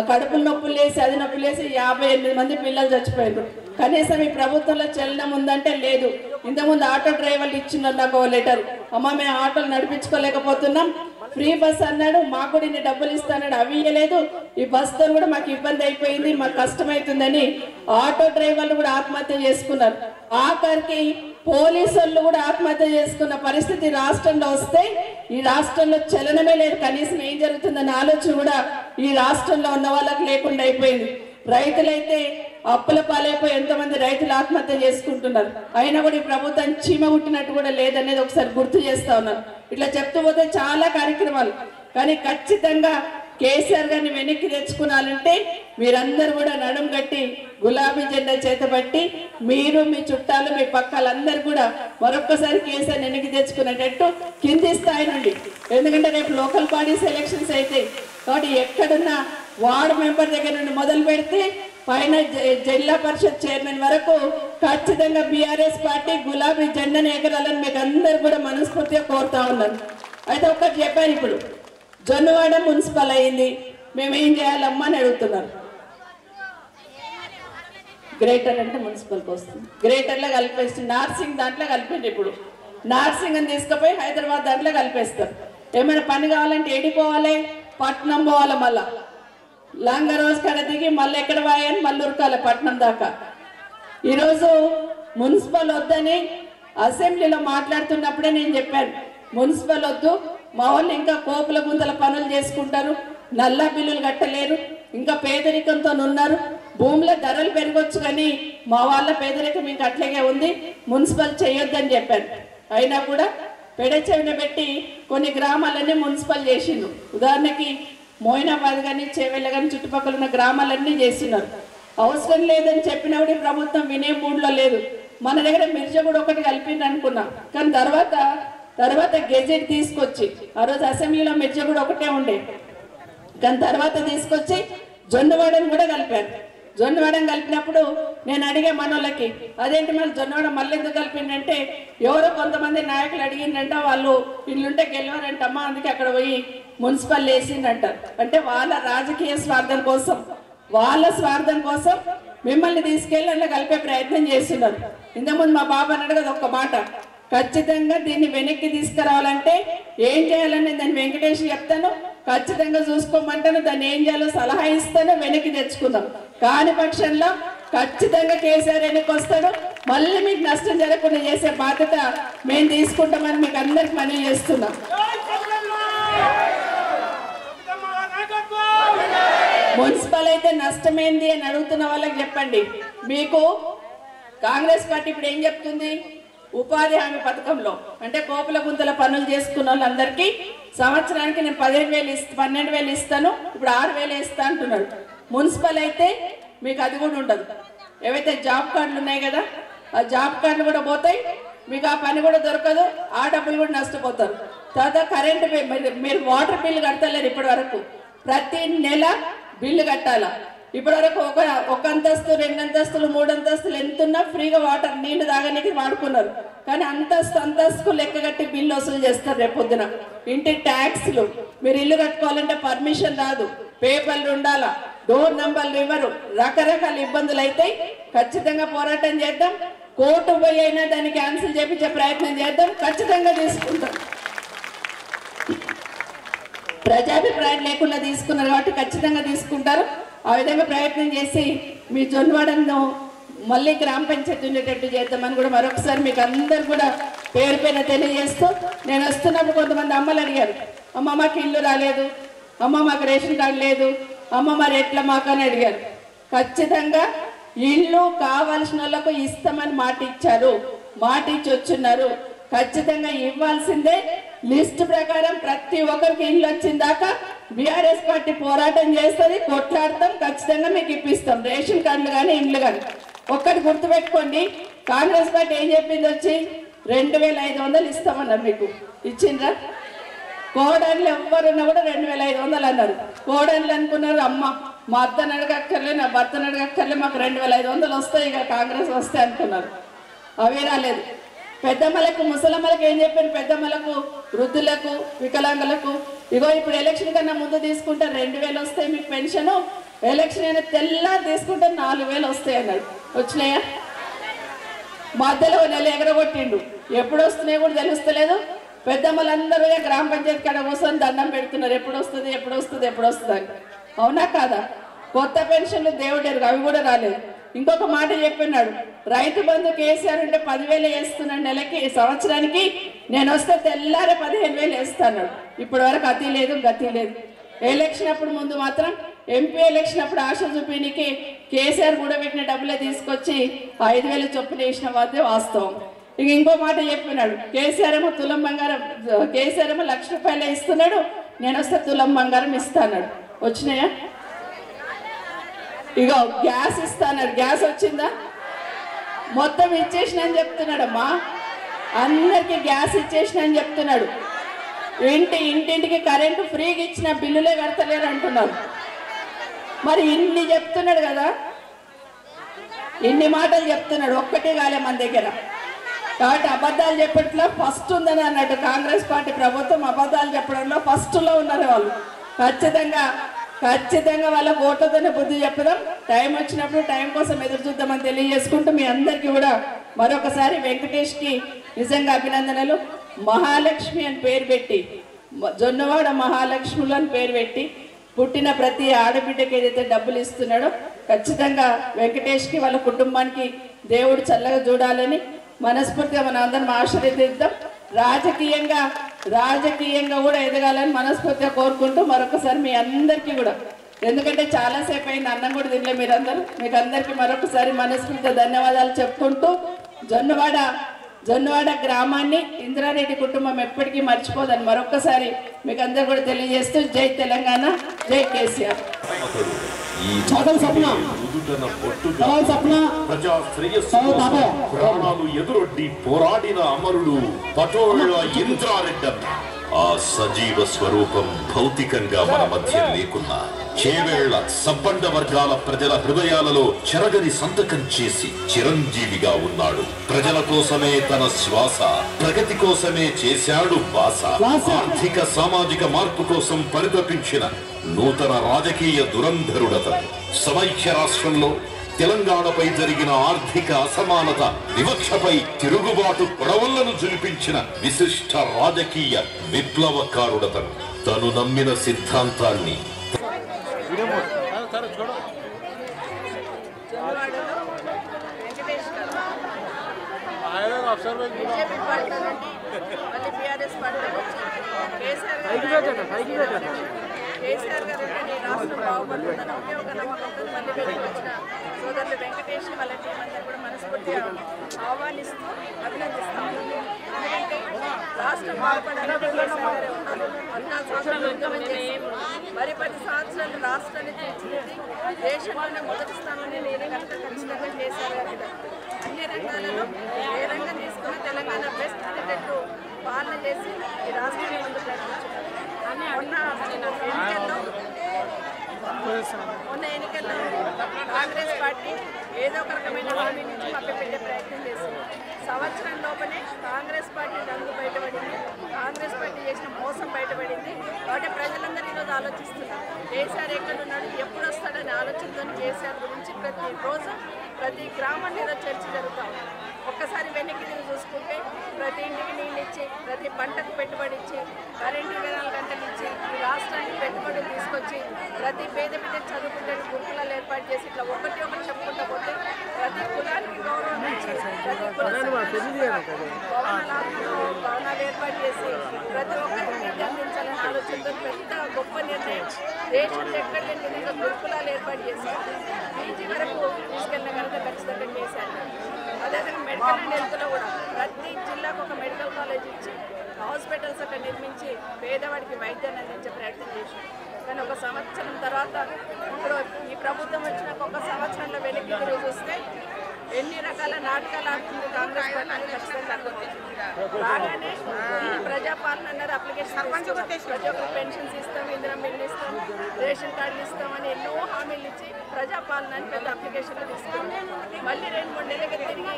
కడుపులు నొప్పులు లేసి అది నొప్పులు లేసి 58 మంది పిల్లలు చచ్చిపోయారు. కనీసం ఈ ప్రభుత్వంలో చలనం ఉందంటే లేదు. ఇంతకుముందు ఆటో డ్రైవర్లు ఇచ్చిన నాకు లెటర్, అమ్మ మేము ఆటోలు నడిపించుకోలేకపోతున్నాం, ఫ్రీ బస్ అన్నాడు, మాకు కూడా ఇన్ని డబ్బులు ఇస్తాడు, అవి ఇవ్వలేదు, ఈ బస్తో కూడా మాకు ఇబ్బంది అయిపోయింది, మాకు కష్టమవుతుందని ఆటో డ్రైవర్లు కూడా ఆత్మహత్య చేసుకున్నారు. ఆఖరికి పోలీసు వాళ్ళు కూడా ఆత్మహత్య చేసుకున్న పరిస్థితి రాష్ట్రంలో వస్తే ఈ రాష్ట్రంలో చలనమే లేదు. కనీసం ఏం జరుగుతుందన్న ఆలోచన కూడా ఈ రాష్ట్రంలో ఉన్న వాళ్ళకి లేకుండా అయిపోయింది. రైతులైతే అప్పుల పాలైపోయి ఎంతోమంది రైతులు ఆత్మహత్య చేసుకుంటున్నారు. అయినా కూడా ఈ ప్రభుత్వం చీమ కుట్టినట్టు కూడా లేదనేది ఒకసారి గుర్తు చేస్తా ఉన్నారు. ఇట్లా చెప్తూ పోతే చాలా కార్యక్రమాలు. కానీ ఖచ్చితంగా కేసీఆర్ గారిని వెనక్కి తెచ్చుకున్నాలంటే మీరందరూ కూడా నడుం కట్టి గులాబీ జెండా చేతబట్టి మీరు మీ చుట్టాలు మీ పక్కలందరూ కూడా మరొక్కసారి కేసీఆర్ వెనక్కి తెచ్చుకునేటట్టు కింది స్థాయి నుండి, ఎందుకంటే రేపు లోకల్ బాడీస్ ఎలక్షన్స్ అవుతాయి కాబట్టి ఎక్కడున్న వార్డు మెంబర్ దగ్గర నుండి మొదలు పెడితే పైన జిల్లా పరిషత్ చైర్మన్ వరకు ఖచ్చితంగా బీఆర్ఎస్ పార్టీ గులాబీ జెండాను ఎగరాలని మీకు అందరు కూడా మనస్ఫూర్తిగా కోరుతా ఉన్నాను. అయితే ఒక్కటి చెప్పాను, ఇప్పుడు జొన్నవాడ మున్సిపల్ అయింది, మేమేం చేయాలమ్మా అని అడుగుతున్నారు. గ్రేటర్ అంటే మున్సిపల్కి వస్తుంది, గ్రేటర్లో కలిపేస్తుంది, నార్సింగ్ దాంట్లో కలిపండి. ఇప్పుడు నార్సింగ్ అని తీసుకుపోయి హైదరాబాద్ దాంట్లో కలిపేస్తారు. ఏమైనా పని కావాలంటే ఏడిపోవాలి, పట్నం పోవాలి, మళ్ళా లాంగ రోజు కడ దిగి మళ్ళీ ఎక్కడ పోయాని మళ్ళీ ఉరకాలి పట్నం దాకా. ఈరోజు మున్సిపల్ వద్దని అసెంబ్లీలో మాట్లాడుతున్నప్పుడే నేను చెప్పాను, మున్సిపల్ వద్దు, మా వాళ్ళు ఇంకా కోపుల గుంతల పనులు చేసుకుంటారు, నల్ల బిల్లులు కట్టలేరు, ఇంకా పేదరికంతో ఉన్నారు, భూముల ధరలు పెరగొచ్చు కానీ మా వాళ్ళ పేదరికం ఇంకా అట్లాగే ఉంది, మున్సిపల్ చేయొద్దని చెప్పాను. అయినా కూడా పెడచెవిన పెట్టి కొన్ని గ్రామాలన్నీ మున్సిపల్ చేసిండు. ఉదాహరణకి మోయినాబాద్ కానీ చేవెళ్ళ కానీ చుట్టుపక్కల ఉన్న గ్రామాలన్నీ చేస్తున్నారు. అవసరం లేదని చెప్పినప్పుడు ప్రభుత్వం వినే మూడ్లో లేదు. మన దగ్గర మిర్జగూడ ఒకటి కలిపింది అనుకున్నాం, కానీ తర్వాత గెజెట్ తీసుకొచ్చి ఆ రోజు అసెంబ్లీలో మిర్జగూడ ఒకటే ఉండే, కానీ తర్వాత తీసుకొచ్చి జొన్నవాడని కూడా కలిపారు. జొన్నవాడని కలిపినప్పుడు నేను అడిగే మనోళ్ళకి, అదేంటి మళ్ళీ జొన్నవాడ మళ్ళీ ఎందుకు కలిపిందంటే ఎవరో కొంతమంది నాయకులు అడిగిందంట, వాళ్ళు ఇల్లుంటే గెలవరంటమ్మా, అందుకే అక్కడ పోయి మున్సిపల్ వేసిందంటారు. అంటే వాళ్ళ రాజకీయ స్వార్థం కోసం మిమ్మల్ని తీసుకెళ్ళి అలా కలిపే ప్రయత్నం చేస్తున్నారు. ఇంతకుముందు మా బాబు అన్నాడు కదా ఒక్క మాట, ఖచ్చితంగా దీన్ని వెనక్కి తీసుకురావాలంటే ఏం చేయాలని దాన్ని వెంకటేష్ చెప్తాను, ఖచ్చితంగా చూసుకోమంటాను, దాన్ని ఏం చేయాలో సలహా ఇస్తాను, వెనక్కి తెచ్చుకుందాం. కాని పక్షంలో ఖచ్చితంగా కేసీఆర్ వెనక్కి వస్తాడు, మళ్ళీ మీకు నష్టం జరగకుండా చేసే బాధ్యత మేము తీసుకుంటామని మీకు అందరికి మనవి చేస్తున్నాం. మున్సిపల్ అయితే నష్టమైంది అని అడుగుతున్న వాళ్ళకి చెప్పండి, మీకు కాంగ్రెస్ పార్టీ ఇప్పుడు ఏం చెప్తుంది, ఉపాధి హామీ పథకంలో అంటే కోపుల గుంతల పనులు చేసుకున్న వాళ్ళందరికీ సంవత్సరానికి నేను 12,000 ఇస్తాను, ఇప్పుడు 6,000 ఇస్తా అంటున్నాడు. మున్సిపల్ అయితే మీకు అది కూడా ఉండదు. ఏవైతే జాబ్ కార్డులు ఉన్నాయి కదా, ఆ జాబ్ కార్డులు కూడా పోతాయి, మీకు ఆ పని కూడా దొరకదు, ఆ డబ్బులు కూడా నష్టపోతారు. తర్వాత కరెంటు మీరు వాటర్ బిల్లు కడతలేరు ఇప్పటి వరకు, ప్రతి నెల బిల్లు కట్టాలా. ఇప్పటి వరకు ఒక అంతస్తు 2 అంతస్తులు 3 అంతస్తులు ఎంతున్నా ఫ్రీగా వాటర్ నీళ్లు తాగడానికి వాడుకున్నారు, కానీ అంతస్తుకు లెక్క కట్టి బిల్లు వసూలు చేస్తారు. రేపు పొద్దున ఇంటి ట్యాక్స్లు, మీరు ఇల్లు కట్టుకోవాలంటే పర్మిషన్ రాదు, పేపర్లు ఉండాలా, డోర్ నంబర్లు ఇవ్వరు, రకరకాల ఇబ్బందులు అయితే ఖచ్చితంగా పోరాటం చేద్దాం. కోర్టు పోయి అయినా దాన్ని క్యాన్సిల్ చేయించే ప్రయత్నం చేద్దాం, ఖచ్చితంగా తీసుకుంటాం. ప్రజాభిప్రాయం లేకుండా తీసుకున్నారు కాబట్టి ఖచ్చితంగా తీసుకుంటారు. ఆ విధంగా ప్రయత్నం చేసి మీ జొన్నవాడను మళ్ళీ గ్రామ పంచాయతీ ఉండేటట్టు చేద్దామని కూడా మరొకసారి మీకు అందరు కూడా పేరు పైన తెలియజేస్తూ, నేను వస్తున్నప్పుడు కొంతమంది అమ్మలు అడిగారు, అమ్మ మాకు ఇల్లు రాలేదు, అమ్మ మాకు రేషన్ కార్డు లేదు, అమ్మ మరి ఎట్లా మాకు అని అడిగారు. ఖచ్చితంగా ఇల్లు కావాల్సిన వాళ్ళకు ఇస్తామని మాట ఇచ్చారు, మాట ఇచ్చి వచ్చున్నారు. ఖచ్చితంగా ఇవ్వాల్సిందే. లిస్ట్ ప్రకారం ప్రతి ఒక్కరికి ఇల్లు వచ్చిన దాకా బీఆర్ఎస్ పార్టీ పోరాటం చేస్తుంది, కొట్లాడతాం, ఖచ్చితంగా మీకు ఇప్పిస్తాం రేషన్ కార్డులు కానీ ఇండ్లు కానీ. ఒక్కటి గుర్తుపెట్టుకోండి, కాంగ్రెస్ పార్టీ ఏం చెప్పింది, వచ్చి 2,500 ఇస్తామన్నారు, మీకు ఇచ్చిండ్రా? కోడళ్ళు ఎవరున్నా కూడా 2,500 అన్నారు. కోడళ్ళు అనుకున్నారు, అమ్మ మా అత్తని అడగక్కర్లే, నా భర్తను అడగక్కర్లే, మాకు 2,500 వస్తాయి ఇక కాంగ్రెస్ వస్తే అనుకున్నారు. అవే రాలేదు. పెద్దమ్మలకు ముసలమ్మలకు ఏం చెప్పారు, పెద్దమ్మలకు వృద్ధులకు వికలాంగులకు ఇగో ఇప్పుడు ఎలక్షన్ కన్నా ముందు తీసుకుంటే 2,000 వస్తాయి మీకు పెన్షన్, ఎలక్షన్ అయినా తెల్లారి తీసుకుంటే 4,000 వస్తాయి అన్నాడు. వచ్చినాయా? మధ్యలో నెల ఎగరగొట్టిండు, ఎప్పుడు వస్తున్నాయో కూడా తెలుస్తలేదు. పెద్దమ్మలందరూ గ్రామ పంచాయతీ కాడ కూర్చొని దండం పెడుతున్నారు, ఎప్పుడు వస్తుంది అని. అవునా కాదా? కొత్త పెన్షన్లు దేవుడేరు, అవి కూడా రాలేదు. ఇంకొక మాట చెప్పినాడు, రైతు బంధు కేసీఆర్ ఉంటే 10,000 వేస్తున్నాడు నెలకి, సంవత్సరానికి నేను వస్తే తెల్లారే 15,000 వేస్తాడు. ఇప్పటి వరకు అతి లేదు గతి లేదు. ఎలక్షన్ అప్పుడు ముందు మాత్రం ఎంపీ ఎలక్షన్ అప్పుడు ఆశ చూపినికి కేసీఆర్ కూడా పెట్టిన డబ్బులే తీసుకొచ్చి 5,000 చొప్పున వేసిన వాదే వాస్తవం. ఇక ఇంకో మాట చెప్పినాడు, కేసీఆర్ ఏమో తులం బంగారం, కేసీఆర్ ఏమో 1,00,000 రూపాయలు ఇస్తున్నాడు, నేను వస్తే తులం బంగారం ఇస్తాడు. వచ్చినాయా? ఇక గ్యాస్ ఇస్తాడు, గ్యాస్ వచ్చిందా? మొత్తం ఇచ్చేసిన అని చెప్తున్నాడమ్మా, అందరికి గ్యాస్ ఇచ్చేసిన అని చెప్తున్నాడు. ఇంటింటికి కరెంటు ఫ్రీగా ఇచ్చిన బిల్లులే కడతలేరు అంటున్నారు. మరి ఇన్ని చెప్తున్నాడు కదా, ఇన్ని మాటలు చెప్తున్నాడు, ఒక్కటే కాలే మన దగ్గర. కాబట్టి అబద్ధాలు చెప్పట్లో ఫస్ట్ ఉందని అన్నట్టు కాంగ్రెస్ పార్టీ ప్రభుత్వం అబద్ధాలు చెప్పడంలో ఫస్ట్లో ఉన్నారు వాళ్ళు. ఖచ్చితంగా వాళ్ళ ఓట్లతోనే బుద్ధి చెప్పడం, టైం వచ్చినప్పుడు టైం కోసం ఎదురు చూద్దామని తెలియజేసుకుంటూ మీ అందరికీ కూడా మరొకసారి వెంకటేష్కి నిజంగా అభినందనలు. మహాలక్ష్మి అని పేరు పెట్టి, జొన్నవాడ మహాలక్ష్ములు అని పేరు పెట్టి పుట్టిన ప్రతి ఆడబిడ్డకి ఏదైతే డబ్బులు ఇస్తున్నాడో ఖచ్చితంగా వెంకటేష్కి వాళ్ళ కుటుంబానికి దేవుడు చల్లగా చూడాలని మనస్ఫూర్తిగా మన అందరం ఆశీర్వదిద్దాం. రాజకీయంగా కూడా ఎదగాలని మనస్ఫూర్తిగా కోరుకుంటూ మరొకసారి మీ అందరికీ కూడా, ఎందుకంటే చాలాసేపు అయింది అన్నం కూడా తినలే మీరందరూ, మీకు అందరికీ మరొకసారి మనస్ఫూర్తిగా ధన్యవాదాలు చెప్పుకుంటూ జొన్నవాడ గ్రామాన్ని ఇంద్రారెడ్డి కుటుంబం ఎప్పటికీ మర్చిపోదని మరొకసారి మీకు అందరు కూడా తెలియజేస్తూ జై తెలంగాణ, జై కేసీఆర్. ఈ చాకలి సప్న ఉదుటన పొట్టుగా చాకలి సప్న ప్రజా శ్రేయస్సు కోసం ప్రాణాలు ఎదురొడ్డి పోరాడిన అమరుడు పటోళ్ళ ఇంద్రారెడ్డన్న. ఆ సజీవ స్వరూపం భౌతికంగా మన మధ్య లేకున్నా చేవేళ్ల సబ్బండ వర్గాల ప్రజల హృదయాలలో చెరగని సంతకం చేసి చిరంజీవిగా ఉన్నాడు. ప్రజల కోసమే తన శ్వాస, ప్రగతి కోసమే చేశాడు బాస. ఆర్థిక సామాజిక మార్పు కోసం పరితపించిన నూతన రాజకీయ దురంధరుడతను. సమైక్య రాష్ట్రంలో తెలంగాణపై జరిగిన ఆర్థిక అసమానత, వివక్షపై తిరుగుబాటు పొడవళ్లను జులిపించిన విశిష్ట రాజకీయ విప్లవకారుడతను. తను నమ్మిన సిద్ధాంతాన్ని కేసీఆర్ గారు రాష్ట్రం బాగుపడుతుందని ఒకే ఒక నమ్మకంతో మళ్ళీ వెళ్ళి వచ్చిన సోదరులు వెంకటేష్ వాళ్ళ టీం అందరూ కూడా మనస్ఫూర్తిగా ఆహ్వానిస్తూ అభినందిస్తాము. ఎందుకంటే రాష్ట్రం బాగుపడాలని కేసీఆర్ గారే ఉన్నారు. 14 సంవత్సరాలు ఉద్యమం చేసి మరి 10 సంవత్సరాలు రాష్ట్రాన్ని తీర్చిదిద్ది దేశంలోనే మొదటి స్థానంలో నేను కనుక ఖచ్చితంగా కేసీఆర్ గారికి అన్ని రంగాలలో ఏ రంగం తీసుకుని తెలంగాణ బెస్ట్ అనేటట్టు పాలన చేసి ఈ రాష్ట్రాన్ని ముందు ప్రకటించారు. మొన్న ఎన్నికల్లో కాంగ్రెస్ పార్టీ ఏదో ఒక రకమైన హామీ నుంచి మభ్యపెట్టే ప్రయత్నం చేసింది. సంవత్సరం లోపలే కాంగ్రెస్ పార్టీ రంగు బయటపడింది, కాంగ్రెస్ పార్టీ చేసిన మోసం బయటపడింది. కాబట్టి ప్రజలందరూ ఈరోజు ఆలోచిస్తున్నారు కేసీఆర్ ఎక్కడున్నాడు, ఎప్పుడు వస్తాడని ఆలోచనతో కేసీఆర్ గురించి ప్రతిరోజు ప్రతి గ్రామంలో ఏదో చర్చ జరుగుతూ ఉంది. ఒక్కసారి వెనక్కి తిరిగి చూసుకుంటే ప్రతి ఇంటికి నీళ్ళు ఇచ్చి, ప్రతి పంటకు పెట్టుబడి ఇచ్చి, కరెంటు 24 గంటలు ఇచ్చి, ఈ రాష్ట్రానికి పెట్టుబడులు తీసుకొచ్చి, ప్రతి పేద బిడ్డ చదువుకుంటే గురుకులాలు ఏర్పాటు చేసి ఇట్లా ఒకటి చెప్పుకుంటూ పోతే ప్రతి కులానికి గౌరవం ఇచ్చి, ప్రతి భవనాలు ఏర్పాటు చేసి ప్రతి ఒక్కరికి విద్య అందించాలని ఆలోచనతో పెద్ద గొప్ప నిర్ణయం. దేశంలో ఎక్కడ లేని విధంగా గురుకులాలు ఏర్పాటు చేసి పీజీ వరకు తీసుకెళ్ళిన కనుక ఖచ్చితంగా చేశారు. అదేవిధంగా మెడికల్ అండ్ హెల్త్లో కూడా ప్రతి జిల్లాకు ఒక మెడికల్ కాలేజ్ ఇచ్చి హాస్పిటల్స్ అక్కడ నిర్మించి పేదవాడికి వైద్యాన్ని అందించే ప్రయత్నం చేశారు. కానీ ఒక సంవత్సరం తర్వాత ఇప్పుడు ఈ ప్రభుత్వం వచ్చినాక ఒక సంవత్సరంలో వెనక్కి తిరిగి చూస్తే ఎన్ని రకాల నాటకాలు ఆడుతుంది కాంగ్రెస్ పార్టీ ఖచ్చితంగా అర్థమవుతుంది. బాగానే ప్రజాపాలన అన్నారు, అప్లికేషన్ ప్రతి ఒక్కరు పెన్షన్స్ ఇస్తాం, ఇందిరా మిల్లు ఇస్తాం, రేషన్ కార్డులు ఇస్తామని ఎన్నో హామీలు ఇచ్చి ప్రజాపాలన అని పెద్ద అప్లికేషన్లు తీసుకున్నాం. మళ్ళీ 2-3 నెలలకి తిరిగి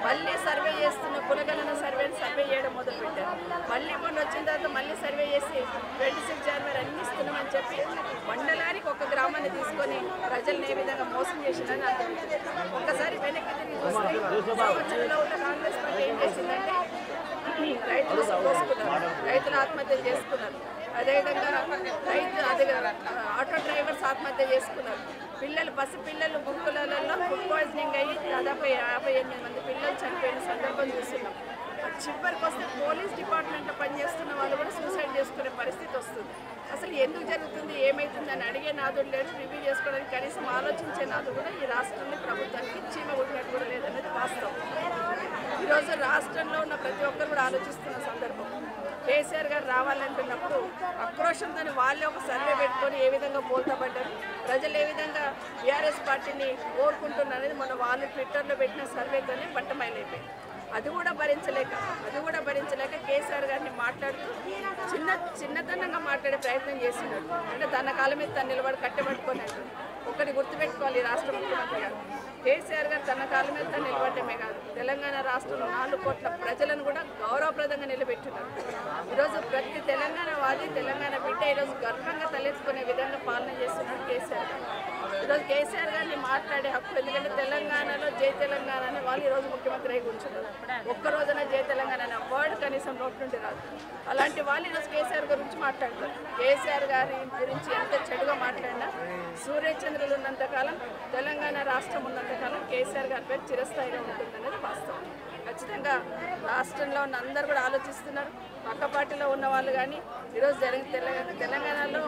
మళ్ళీ సర్వే చేస్తున్న కులగణన సర్వే చేయడం మొదలుపెట్టారు. మళ్ళీ మొన్న వచ్చిన తర్వాత మళ్ళీ సర్వే చేసి 26 జనవరి అన్ని ఇస్తున్నామని చెప్పి మండలానికి ఒక గ్రామాన్ని తీసుకొని ప్రజల్ని ఏ విధంగా మోసం చేసిందని అర్థమవుతుంది. ఒక్కసారి వెనక్కి తిరిగి చూస్తే సంవత్సరంలో ఉన్న కాంగ్రెస్ పార్టీ ఏం చేసిందంటే రైతులు కోసుకున్నారు, రైతులు ఆత్మహత్యలు చేసుకున్నారు. అదేవిధంగా ఆటో డ్రైవర్స్ ఆత్మహత్య చేసుకున్నారు. పసి పిల్లలు గురుకులాలలో ఫుడ్ పాయిజనింగ్ అయ్యి దాదాపు 58 మంది పిల్లలు చనిపోయిన సందర్భం చూస్తున్నాం. చివరికి వస్తే పోలీస్ డిపార్ట్మెంట్లో పనిచేస్తున్న వాళ్ళు కూడా సూసైడ్ చేసుకునే పరిస్థితి వస్తుంది. అసలు ఎందుకు జరుగుతుంది, ఏమవుతుంది అని అడిగే నాదుడు లేడు, రివ్యూ చేసుకోవడానికి కనీసం ఆలోచించే నాదుడు కూడా ఈ రాష్ట్రంలో ప్రభుత్వానికి చీమ కొట్టినట్టు కూడా లేదనేది వాస్తవం. ఈరోజు రాష్ట్రంలో ఉన్న ప్రతి ఒక్కరు కూడా ఆలోచిస్తున్న సందర్భం. కేసీఆర్ గారు రావాలంటున్నప్పుడు ఆక్రోషంతో వాళ్ళే ఒక సర్వే పెట్టుకొని ఏ విధంగా బోల్తాపడ్డారు, ప్రజలు ఏ విధంగా బీఆర్ఎస్ పార్టీని కోరుకుంటున్నారనేది మొన్న వాళ్ళు ట్విట్టర్లో పెట్టిన సర్వేతోనే బట్టమైలైపోయింది. అది కూడా భరించలేక కేసీఆర్ గారిని మాట్లాడుతూ చిన్నతనంగా మాట్లాడే ప్రయత్నం చేసినాడు. అంటే తన కాలం మీద తను నిలబడి కట్టబెట్టుకున్నాడు. ఒకటి గుర్తుపెట్టుకోవాలి రాష్ట్ర ముఖ్యమంత్రి గారు, కేసీఆర్ గారు తన కాలం మీద తను నిలబడటమే కాదు, తెలంగాణ రాష్ట్రంలో 4 కోట్ల ప్రజలను కూడా గౌరవప్రదంగా నిలబెట్టున్నారు. ఈరోజు ప్రతి తెలంగాణ వాది, తెలంగాణ బిడ్డ ఈరోజు గర్వంగా తలెత్తుకునే విధంగా పాలన చేస్తున్నాడు కేసీఆర్ గారు. ఈరోజు కేసీఆర్ గారిని మాట్లాడే హక్కు, ఎందుకంటే తెలంగాణలో జై తెలంగాణ అనే వాళ్ళు ఈరోజు ముఖ్యమంత్రి అయి కూర్చున్నారు. ఒక్కరోజున జై తెలంగాణ అనే వర్డ్ కనీసం నోటి నుండి రాదు. అలాంటి వాళ్ళు ఈరోజు కేసీఆర్ గురించి మాట్లాడతారు. కేసీఆర్ గారి గురించి ఎంత చెడుగా మాట్లాడినా సూర్యచంద్రులు ఉన్నంతకాలం, తెలంగాణ రాష్ట్రం ఉన్నంతకాలం కేసీఆర్ గారి పేరు చిరస్థాయిగా ఉంటుందనేది వాస్తవం. ఖచ్చితంగా రాష్ట్రంలో ఉన్న అందరూ కూడా ఆలోచిస్తున్నారు. పక్క పార్టీలో ఉన్న వాళ్ళు కానీ ఈరోజు తెలంగాణలో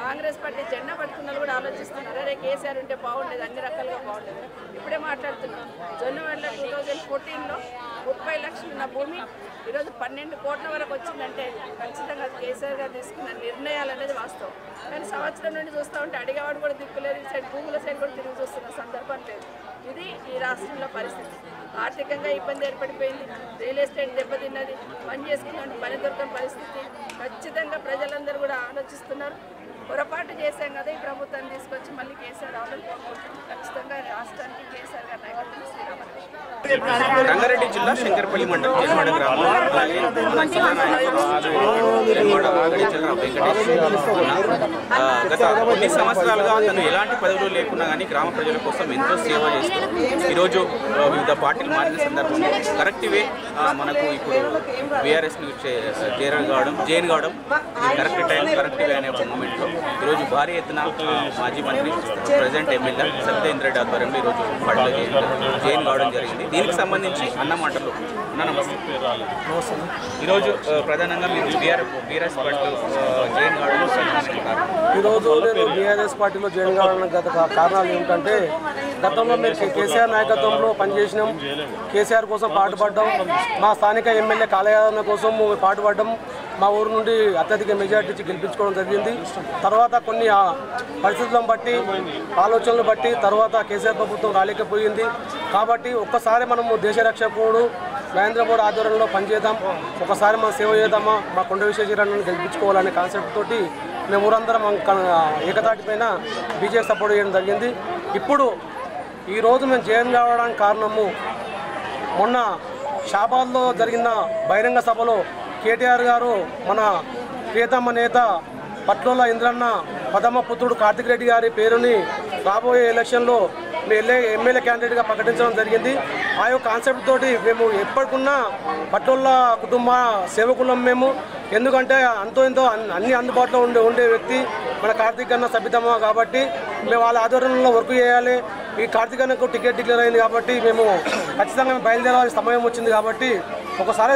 కాంగ్రెస్ పార్టీ జెండా పట్టుకున్న వాళ్ళు కూడా ఆలోచిస్తున్నారు. అరే కేసీఆర్ ఉంటే బాగుండేది, అన్ని రకాలుగా బాగుండేది. ఇప్పుడే మాట్లాడుతున్నాం. జొన్నవాడలో 2014లో 30 లక్షలు ఉన్న భూమి ఈరోజు 12 కోట్ల వరకు వచ్చిందంటే ఖచ్చితంగా కేసీఆర్ గారు తీసుకున్న నిర్ణయాలు అనేది వాస్తవం. కానీ సంవత్సరం నుండి చూస్తూ ఉంటే అడిగేవాడు కూడా దిక్కులేదు, ఈ సైడ్ భూముల సైడ్ కూడా తిరిగి చూస్తున్న సందర్భం లేదు. ఇది ఈ రాష్ట్రంలో పరిస్థితి. ఆర్థికంగా ఇబ్బంది ఏర్పడిపోయింది, రియల్ ఎస్టేట్ దెబ్బతిన్నది, పని చేసుకున్న పని దొరకని పరిస్థితి. ఖచ్చితంగా ప్రజలందరూ కూడా ఆలోచిస్తున్నారు. పొరపాటు చేశాం కదా ఈ ప్రభుత్వాన్ని తీసుకొచ్చి మళ్ళీ కేసీఆర్ రావాలని కోరుకుంటున్నాం. ఖచ్చితంగా రాష్ట్రానికి కేసీఆర్ గారి నాయకత్వం శ్రీరామకృష్ణ. రంగారెడ్డి జిల్లా శంకరపల్లి మండలం జన్వాడ గ్రామంలో గత కొన్ని సంవత్సరాలుగా అతను ఎలాంటి పదవులు లేకున్నా కానీ గ్రామ ప్రజల కోసం ఎంతో సేవ చేస్తూ ఈరోజు వివిధ పార్టీలు మారిన సందర్భంలో కరెక్ట్ వే మనకు ఇప్పుడు బీఆర్ఎస్ని జైన్ కావడం కరెక్ట్ టైం కరెక్ట్ వే అనే ఒక మూమెంట్లో ఈరోజు భారీ ఎత్తున మాజీ మంత్రి ప్రజెంట్ ఎమ్మెల్యే సత్యేంద్ర రెడ్డి ఆధ్వర్యంలో ఈరోజు పార్టీలో జైన్ కావడం జరిగింది. దీనికి సంబంధించి అన్నమాటలు నమస్తే. ఈరోజు ప్రధానంగా మీరు బీఆర్ఎస్ పార్టీలో జైన్ కావడం ఈరోజు నేను బీఆర్ఎస్ పార్టీలో జాయిన్ కావడానికి గత కారణాలు ఏమిటంటే గతంలో మేము కేసీఆర్ నాయకత్వంలో పనిచేసినాం, కేసీఆర్ కోసం పాటుపడ్డాం, మా స్థానిక ఎమ్మెల్యే కాలయాదన కోసం పాటుపడ్డాం, మా ఊరు నుండి అత్యధిక మెజార్టీ ఇచ్చి గెలిపించుకోవడం జరిగింది. తర్వాత కొన్ని పరిస్థితులను బట్టి ఆలోచనలు బట్టి తర్వాత కేసీఆర్ ప్రభుత్వం రాలేకపోయింది. కాబట్టి ఒక్కసారి మనము దేశ రక్షకుడు మహేంద్ర గౌడ్ ఆధ్వర్యంలో పనిచేద్దాం, ఒకసారి మనం సేవ చేద్దామా, మా కొండ విశ్వేశ్వరయ్యను గెలిపించుకోవాలనే కాన్సెప్ట్ తోటి మేము ఊరందరం ఏకతాటిపైన బీజేపీ సపోర్ట్ చేయడం జరిగింది. ఇప్పుడు ఈరోజు మేము జైన్ కావడానికి కారణము మొన్న షాబాద్లో జరిగిన బహిరంగ సభలో కేటీఆర్ గారు మన ప్రియతమ నేత పట్లోల ఇంద్రన్న పదమ పుత్రుడు కార్తిక్ రెడ్డి గారి పేరుని రాబోయే ఎలక్షన్లో ఎమ్మెల్యే క్యాండిడేట్గా ప్రకటించడం జరిగింది. ఆ యొక్క కాన్సెప్ట్ తోటి మేము ఎప్పటికున్నా పట్లోల కుటుంబ సేవకులం మేము. ఎందుకంటే అంతో ఎంతో అన్ని అందుబాటులో ఉండే వ్యక్తి మన కార్తిక్ అన్న సభ్యతమ కాబట్టి మేము వాళ్ళ ఆధ్వర్యంలో వర్క్ చేయాలి. ఈ కార్తిక్ అన్నకు టికెట్ డిక్లేర్ అయింది కాబట్టి మేము ఖచ్చితంగా బయలుదేరాల్సిన సమయం వచ్చింది కాబట్టి ఒకసారి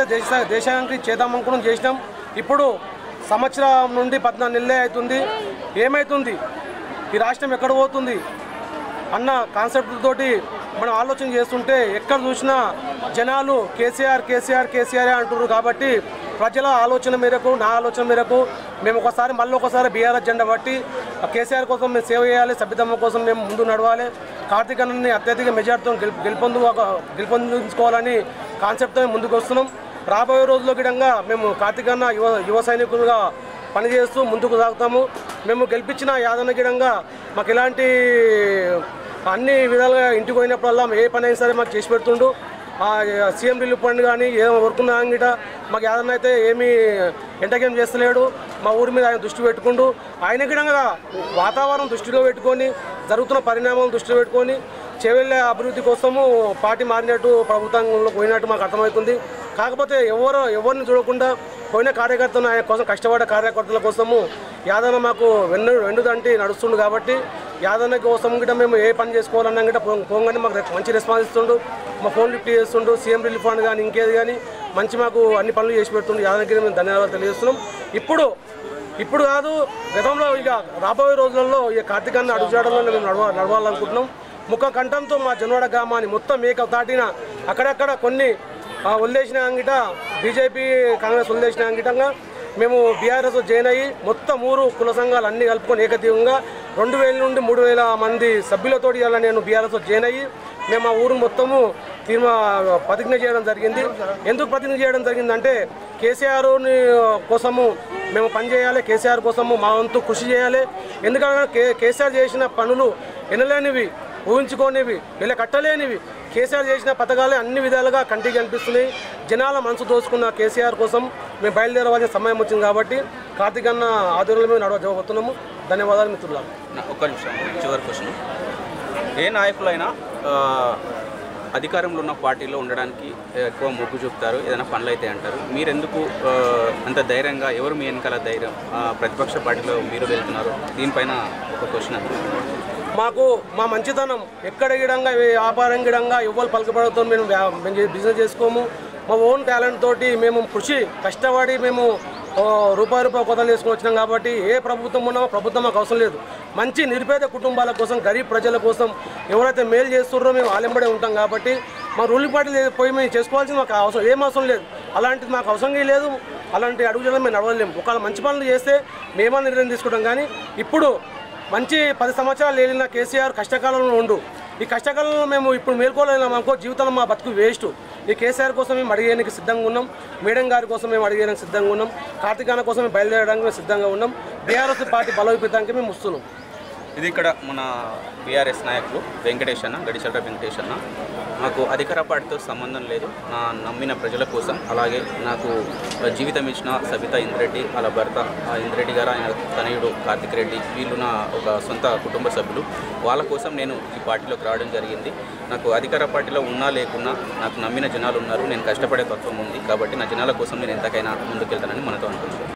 దేశానికి చేద్దామనుకున్నాం, చేసినాం. ఇప్పుడు సంవత్సరం నుండి 14 నెలలే అవుతుంది. ఏమవుతుంది, ఈ రాష్ట్రం ఎక్కడ పోతుంది అన్న కాన్సెప్ట్ తోటి మనం ఆలోచన చేస్తుంటే ఎక్కడ చూసినా జనాలు కేసీఆర్ కేసీఆర్ కేసీఆర్ అంటున్నారు. కాబట్టి ప్రజల ఆలోచన మేరకు నా ఆలోచన మేరకు మేము మళ్ళీ ఒకసారి బీఆర్ఎస్ జెండా బట్టి కేసీఆర్ కోసం మేము సేవ చేయాలి, సభ్యతమ్మ కోసం మేము ముందు నడవాలి, కార్తీక్ అన్నని అత్యధిక మెజార్టీతో గెలుపొందించుకోవాలని కాన్సెప్ట్తో ముందుకు వస్తున్నాం. రాబోయే రోజుల్లో గిడంగా మేము కార్తీక్ అన్న యువ సైనికులుగా పనిచేస్తూ ముందుకు సాగుతాము. మేము గెలిపించిన యాదన్న గిడంగా మాకు ఎలాంటి అన్ని విధాలుగా ఇంటికి పోయినప్పుడల్లా ఏ పని అయినా సరే మాకు చేసి పెడుతుండు. సీఎం రిలీఫ్ ఫండ్ కానీ ఏమో వర్కున్నా గిట మాకు యాదన్న అయితే ఏమీ ఎంటర్టైన్ చేస్తలేడు. మా ఊరి మీద ఆయన దృష్టి పెట్టుకుంటూ ఆయన గిడంగా వాతావరణం దృష్టిలో పెట్టుకొని జరుగుతున్న పరిణామాలను దృష్టిలో పెట్టుకొని చెవెళ్ళ అభివృద్ధి కోసము పార్టీ మారినట్టు ప్రభుత్వంలో పోయినట్టు మాకు అర్థమవుతుంది. కాకపోతే ఎవరిని చూడకుండా పోయిన కార్యకర్తను ఆయన కోసం కష్టపడే కార్యకర్తల కోసము యాదన్న మాకు వెన్నుదంటి నడుస్తుండు. కాబట్టి యాదన్న కోసం గిట్ట మేము ఏ పని చేసుకోవాలన్నా గిట్ట పోగానే మాకు మంచి రెస్పాన్స్ ఇస్తుండు, మా ఫోన్ లిఫ్ట్ చేస్తుండు, సీఎం రిలీఫ్ ఫండ్ కానీ ఇంకేది కానీ మంచి మాకు అన్ని పనులు చేసి పెడుతుండు. యాదన్నకి మేము ధన్యవాదాలు తెలియజేస్తున్నాం. ఇప్పుడు కాదు, గతంలో ఇక రాబోయే రోజులలో ఈ కార్తీక్ అన్న అడుగుజాడల్లో మేము నడవాలనుకుంటున్నాం. ముఖ కంఠంతో మా జన్వాడ గ్రామాన్ని మొత్తం మేక దాటిన అక్కడక్కడ కొన్ని వదిలేసిన అంగిట బీజేపీ కాంగ్రెస్ వదిలేసిన అంగిటంగా మేము బీఆర్ఎస్ జాయిన్ అయ్యి మొత్తం ఊరు కుల సంఘాలు అన్నీ కలుపుకొని ఏకతీయంగా 2000 నుండి 3000 మంది సభ్యులతో ఇలా నేను బీఆర్ఎస్ జాయిన్ అయ్యి మేము ఆ ఊరు మొత్తము ప్రతిజ్ఞ చేయడం జరిగింది. ఎందుకు ప్రతిజ్ఞ చేయడం జరిగిందంటే కేసీఆర్ కోసము మేము పనిచేయాలి, కేసీఆర్ కోసము మా వంతు కృషి చేయాలి. ఎందుకంటే కేసీఆర్ చేసిన పనులు ఎనలేనివి, ఊహించుకోనివి, ఇలా కట్టలేనివి. కేసీఆర్ చేసిన పథకాలే అన్ని విధాలుగా కంటికి కనిపిస్తున్నాయి. జనాల మనసు దోచుకున్న కేసీఆర్ కోసం మేము బయలుదేరవలసిన సమయం వచ్చింది. కాబట్టి కార్తీక్ అన్న ఆధ్వర్యంలో మేము నడవబోతున్నాము. ధన్యవాదాలు మిత్రులు. ఒక్క నిమిషం, చివరి క్వశ్చన్. ఏ నాయకులైనా అధికారంలో ఉన్న పార్టీలో ఉండడానికి ఎక్కువ మొగ్గు చూపుతారు, ఏదైనా పనులు అయితే అంటారు. మీరెందుకు అంత ధైర్యంగా, ఎవరు మీ వెనకాల ధైర్యం, ప్రతిపక్ష పార్టీలో మీరు వెళ్తున్నారు? దీనిపైన ఒక క్వశ్చన్. మాకు మా మంచితనం ఎక్కడ గిడంగా వ్యాపారం గిడంగా ఎవ్వరు పలకబడుతూ మేము బిజినెస్ చేసుకోము. మా ఓన్ టాలెంట్ తోటి మేము కష్టపడి మేము రూపాయి కొతలు వేసుకొని వచ్చినాం. కాబట్టి ఏ ప్రభుత్వం ఉన్నా ప్రభుత్వం మాకు అవసరం లేదు. మంచి నిరుపేద కుటుంబాల కోసం, గరీబ్ ప్రజల కోసం ఎవరైతే మేలు చేస్తున్నారో మేము ఆలెంబడే ఉంటాం. కాబట్టి మా రూలింగ్ పార్టీ పోయి మేము చేసుకోవాల్సింది మాకు అవసరం లేదు. అలాంటిది మాకు అవసరం లేదు. అలాంటి అడుగుజాడలు మేము నడవలేము. ఒకవేళ మంచి పనులు చేస్తే మేమా నిర్ణయం తీసుకుంటాం. కానీ ఇప్పుడు మంచి 10 సంవత్సరాలు వెళ్ళిన కేసీఆర్ కష్టకాలంలో ఉండు. ఈ కష్టకాలంలో మేము ఇప్పుడు మేల్కోలేమనుకో జీవితంలో మా బతుకు వేస్ట్. ఈ కేసీఆర్ కోసం మేము అడిగేందుకు సిద్ధంగా ఉన్నాం. మేడం గారి కోసం మేము అడిగేందుకు సిద్ధంగా ఉన్నాం. కార్తీకాన కోసం మేము బయలుదేరడానికి మేము సిద్ధంగా ఉన్నాం. బీఆర్ఎస్ పార్టీ బలోపేతానికి మేము వస్తున్నాం. ఇది ఇక్కడ మన బీఆర్ఎస్ నాయకులు వెంకటేష్ అన్న, గడిచల్ర వెంకటేష్ అన్న. నాకు అధికార పార్టీతో సంబంధం లేదు. నా నమ్మిన ప్రజల కోసం, అలాగే నాకు జీవితం ఇచ్చిన సబితా ఇంద్రెడ్డి, వాళ్ళ భర్త ఇంద్రెడ్డి గారు, ఆయన తనయుడు కార్తిక్ రెడ్డి, వీళ్ళు నా ఒక సొంత కుటుంబ సభ్యులు. వాళ్ళ కోసం నేను ఈ పార్టీలోకి రావడం జరిగింది. నాకు అధికార పార్టీలో ఉన్నా లేకున్నా నాకు నమ్మిన జనాలు ఉన్నారు. నేను కష్టపడే తత్వం ఉంది. కాబట్టి నా జనాల కోసం నేను ఎంతకైనా ముందుకెళ్తానని మనతో అనుకుంటున్నాను.